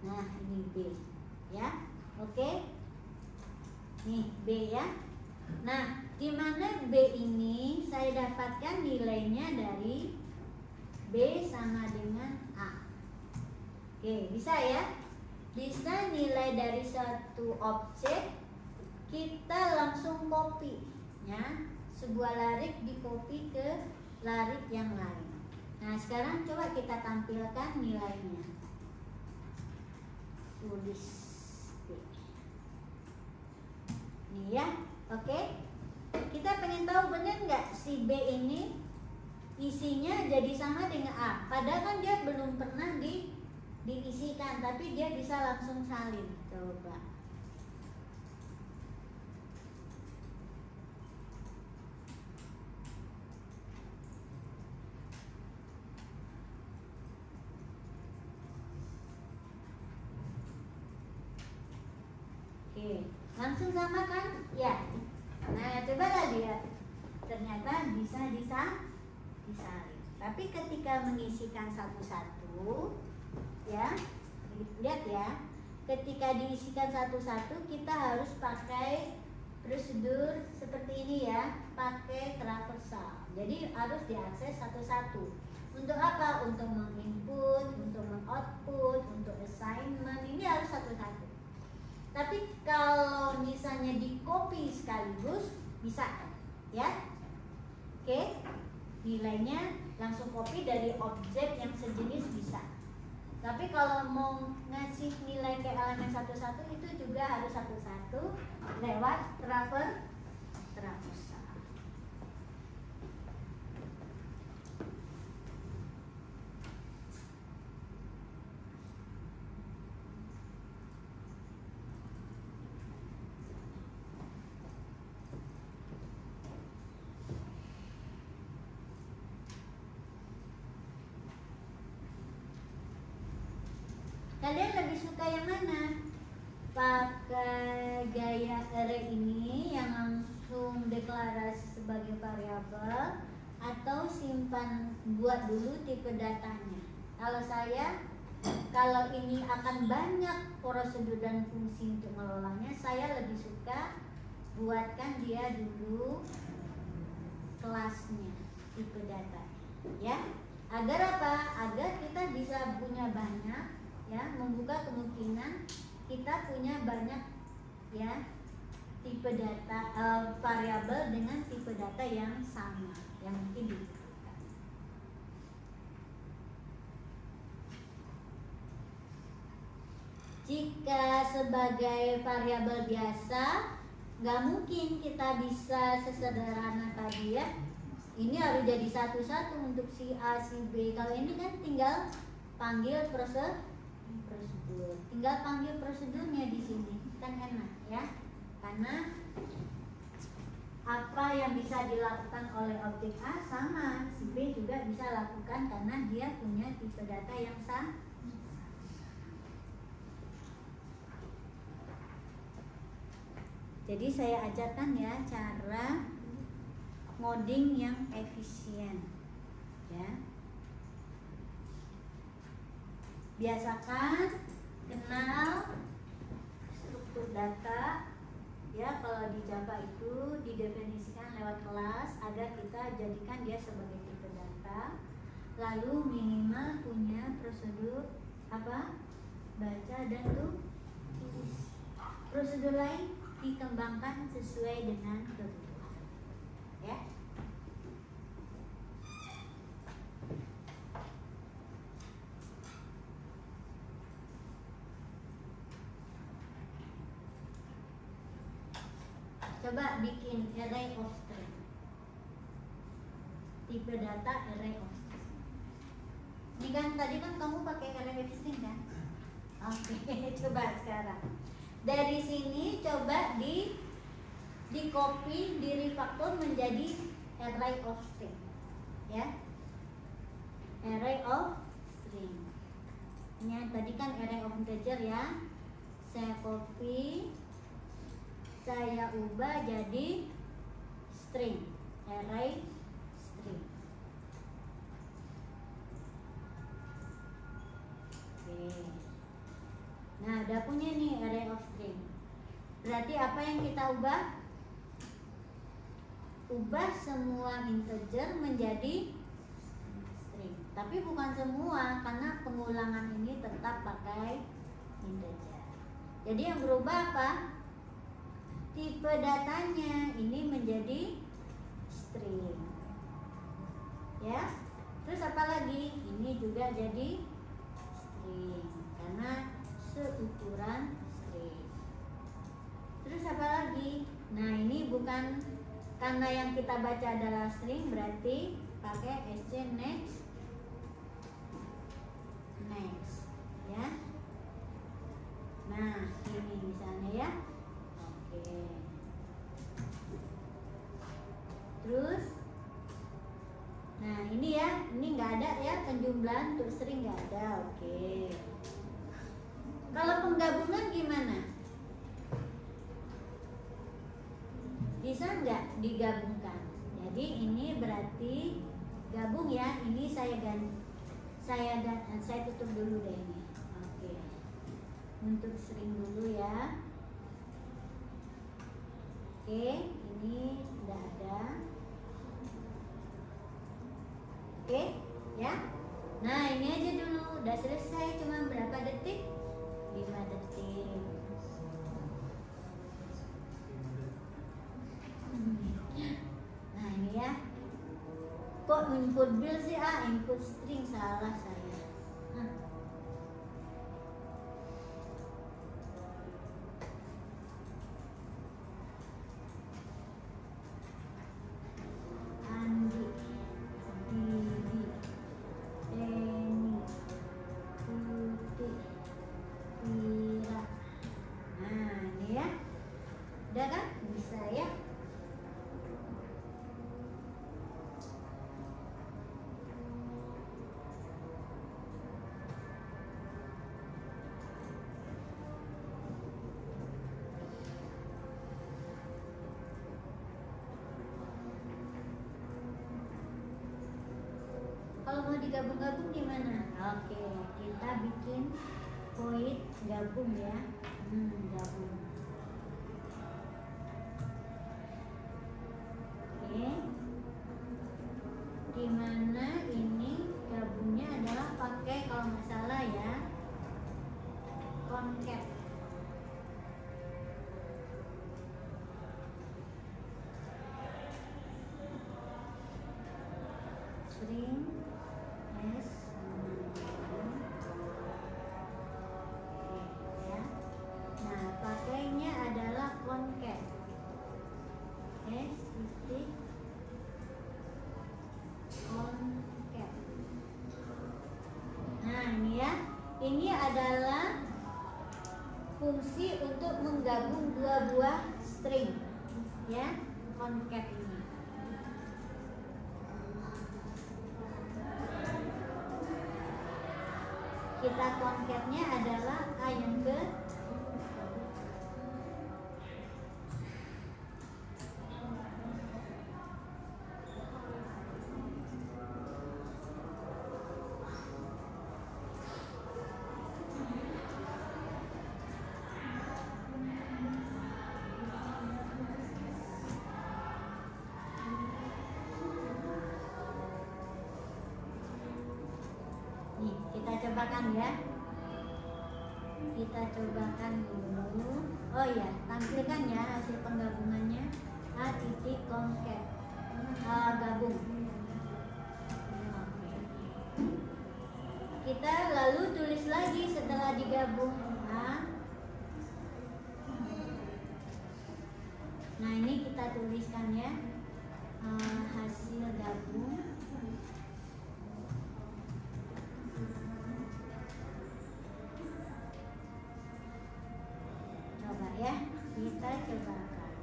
Nah ini B, ya. Oke, nih B ya. Nah, di mana B ini saya dapatkan nilainya dari B sama dengan A. Oke, bisa ya? Bisa nilai dari satu objek kita langsung copy, ya. Sebuah larik di copy ke larik yang lain. Nah, sekarang coba kita tampilkan nilainya. Tulis B. Nih ya, oke. Kita pengen tahu benar nggak si B ini isinya jadi sama dengan A. Padahal kan dia belum pernah diisikan, tapi dia bisa langsung salin. Coba. Oke, Langsung sama kan? Ya. Nah, cobalah lihat. Ternyata bisa disalin. Tapi ketika mengisikan satu-satu, ya, lihat ya. Ketika diisikan satu-satu, kita harus pakai prosedur seperti ini ya, pakai traversal. Jadi harus diakses satu-satu. Untuk apa? Untuk menginput, untuk mengoutput, untuk assignment. Ini harus satu-satu. Tapi kalau misalnya di copy sekaligus bisa kan? Ya. Oke. Nilainya langsung copy dari objek yang sejenis bisa. Tapi kalau mau ngasih nilai ke elemen satu-satu itu juga harus satu-satu lewat traversal. Kalian lebih suka yang mana? Pakai gaya array ini yang langsung deklarasi sebagai variabel, atau simpan buat dulu tipe datanya? Kalau saya, kalau ini akan banyak prosedur dan fungsi untuk mengelolanya, saya lebih suka buatkan dia dulu kelasnya, tipe data, ya. Agar apa? Agar kita bisa punya banyak, ya, membuka kemungkinan kita punya banyak, ya, tipe data variabel dengan tipe data yang sama yang mungkin dibutuhkan. Jika sebagai variabel biasa, nggak mungkin kita bisa sesederhana tadi ya. Ini harus jadi satu-satu untuk si A, si B. Kalau ini kan tinggal panggil prosedur, tinggal panggil prosedurnya di sini, kan enak ya. Karena apa yang bisa dilakukan oleh objek A sama si B juga bisa lakukan karena dia punya tipe data yang sama. Jadi saya ajarkan ya cara ngoding yang efisien, ya. Biasakan kenal struktur data, ya. Kalau di Java itu didefinisikan lewat kelas agar kita jadikan dia sebagai tipe data. Lalu minimal punya prosedur apa? Baca dan tulis. Prosedur lain dikembangkan sesuai dengan kebutuhan, ya. Coba bikin array of string. Tipe data array of string. Ini kan tadi kan kamu pakai array of string kan? Oke, coba sekarang. Dari sini coba di copy, di refactor menjadi array of string. Ya. Array of string. Ini tadi kan array of integer ya. Saya copy, saya ubah jadi string, array string. Oke. Nah, udah punya nih array of string. Berarti apa yang kita ubah? Ubah semua integer menjadi string. Tapi bukan semua, karena pengulangan ini tetap pakai integer. Jadi yang berubah apa? Tipe datanya ini menjadi string, ya. Terus apa lagi? Ini juga jadi string karena seukuran string. Terus apa lagi? Nah, ini bukan, karena yang kita baca adalah string, berarti pakai sc next, ya. Nah, ini misalnya ya. Oke. Terus, nah ini ya, ini nggak ada ya penjumlahan untuk string, nggak ada. Oke. Kalau penggabungan gimana? Bisa nggak digabungkan? Jadi ini berarti gabung ya. Ini saya tutup dulu deh ini. Oke. Untuk string dulu ya. Oke, ini udah ada. Oke, ya. Nah, ini aja dulu. Udah selesai. Cuma berapa detik? 5 detik. Nah, ini ya. Kok input build sih? Input string, salah saya. Andi, Didi, Eni, Tuti, Ira. Nah, ini ya. Udah kan? Bisa ya. Kalau mau digabung-gabung gimana? Oke, kita bikin void gabung ya. Gabung. Oke. Dimana ini gabungnya adalah pakai, kalau nggak salah ya, concat. String S ya. Nah, pakainya adalah concat. S titik concat. Nah, ini ya. Ini adalah fungsi untuk menggabung dua buah string ya, concat ini. Kita concatnya adalah A yang ke nih, kita cobakan ya. Kita cobakan dulu. Oh ya, tampilkan ya hasil penggabungannya. A titik concat gabung. Oke. Kita lalu tulis lagi setelah digabung A. Nah, ini kita tuliskan ya, hasil gabung. Coba ya, kita cobakan.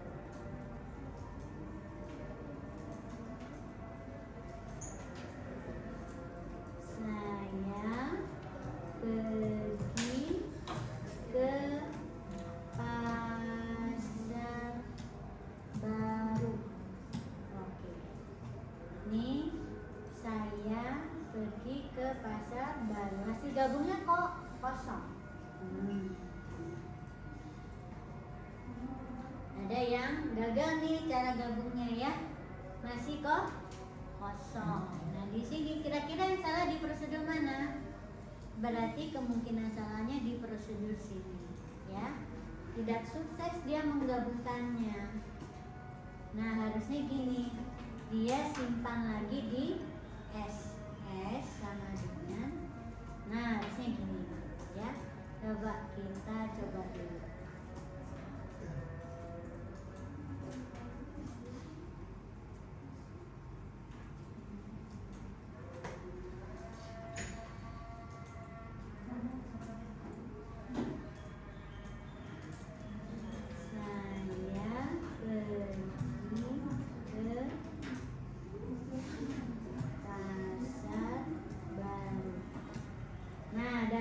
Saya pergi ke pasar baru. Oke. Ini saya pergi ke pasar baru. Hasil gabungnya kok kosong. Ada yang gagal nih cara gabungnya ya, masih kok kosong. Nah, di sini kira-kira yang salah di prosedur mana? Berarti kemungkinan salahnya di prosedur sini ya. Tidak sukses dia menggabungkannya. Nah, harusnya gini, dia simpan lagi di S sama dengan, nah harusnya gini ya. Coba kita coba dulu.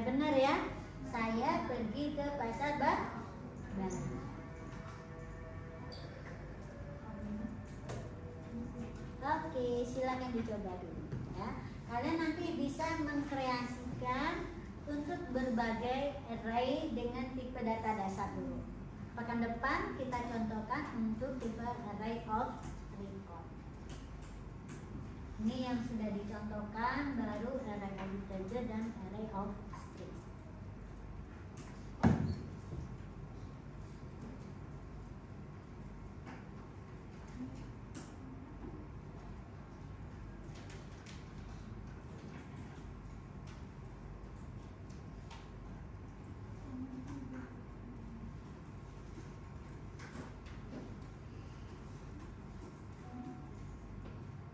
Benar ya, saya pergi ke pasar baru. Oke, silakan dicoba dulu ya. Kalian nanti bisa mengkreasikan untuk berbagai array dengan tipe data dasar dulu. Pekan depan kita contohkan untuk tipe array of record. Ini yang sudah dicontohkan, baru array of integer dan array of string.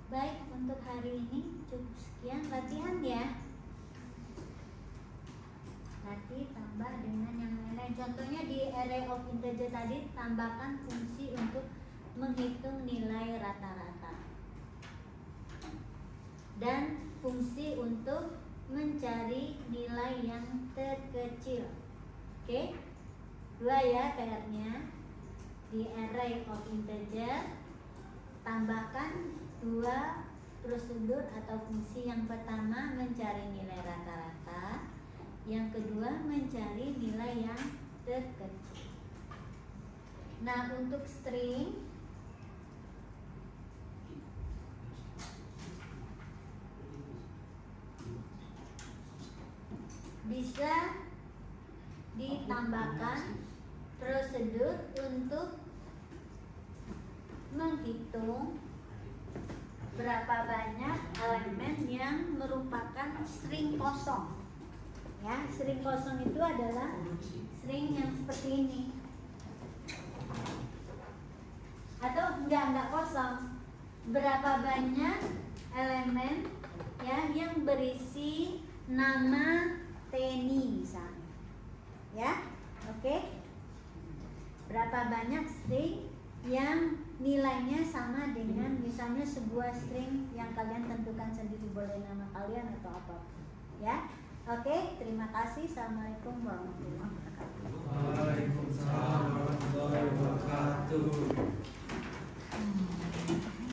Baik, untuk hari ini cukup sekian latihan ya. Nanti tambah dengan yang lain-lain. Contohnya di array of integer tadi, tambahkan fungsi untuk menghitung nilai rata-rata dan fungsi untuk mencari nilai yang terkecil. Oke, 2 ya PR-nya. Di array of integer tambahkan 2 prosedur atau fungsi. Yang pertama mencari nilai rata-rata, yang kedua mencari nilai yang terkecil. Nah, untuk string bisa ditambahkan prosedur untuk menghitung berapa banyak elemen yang merupakan string kosong. Ya, string kosong itu adalah string yang seperti ini. Atau enggak kosong. Berapa banyak elemen ya yang berisi nama Teni misalnya. Ya. Oke. Berapa banyak string yang nilainya sama dengan misalnya sebuah string yang kalian tentukan sendiri, boleh nama kalian atau apa ya. Oke, terima kasih. Assalamualaikum warahmatullahi wabarakatuh.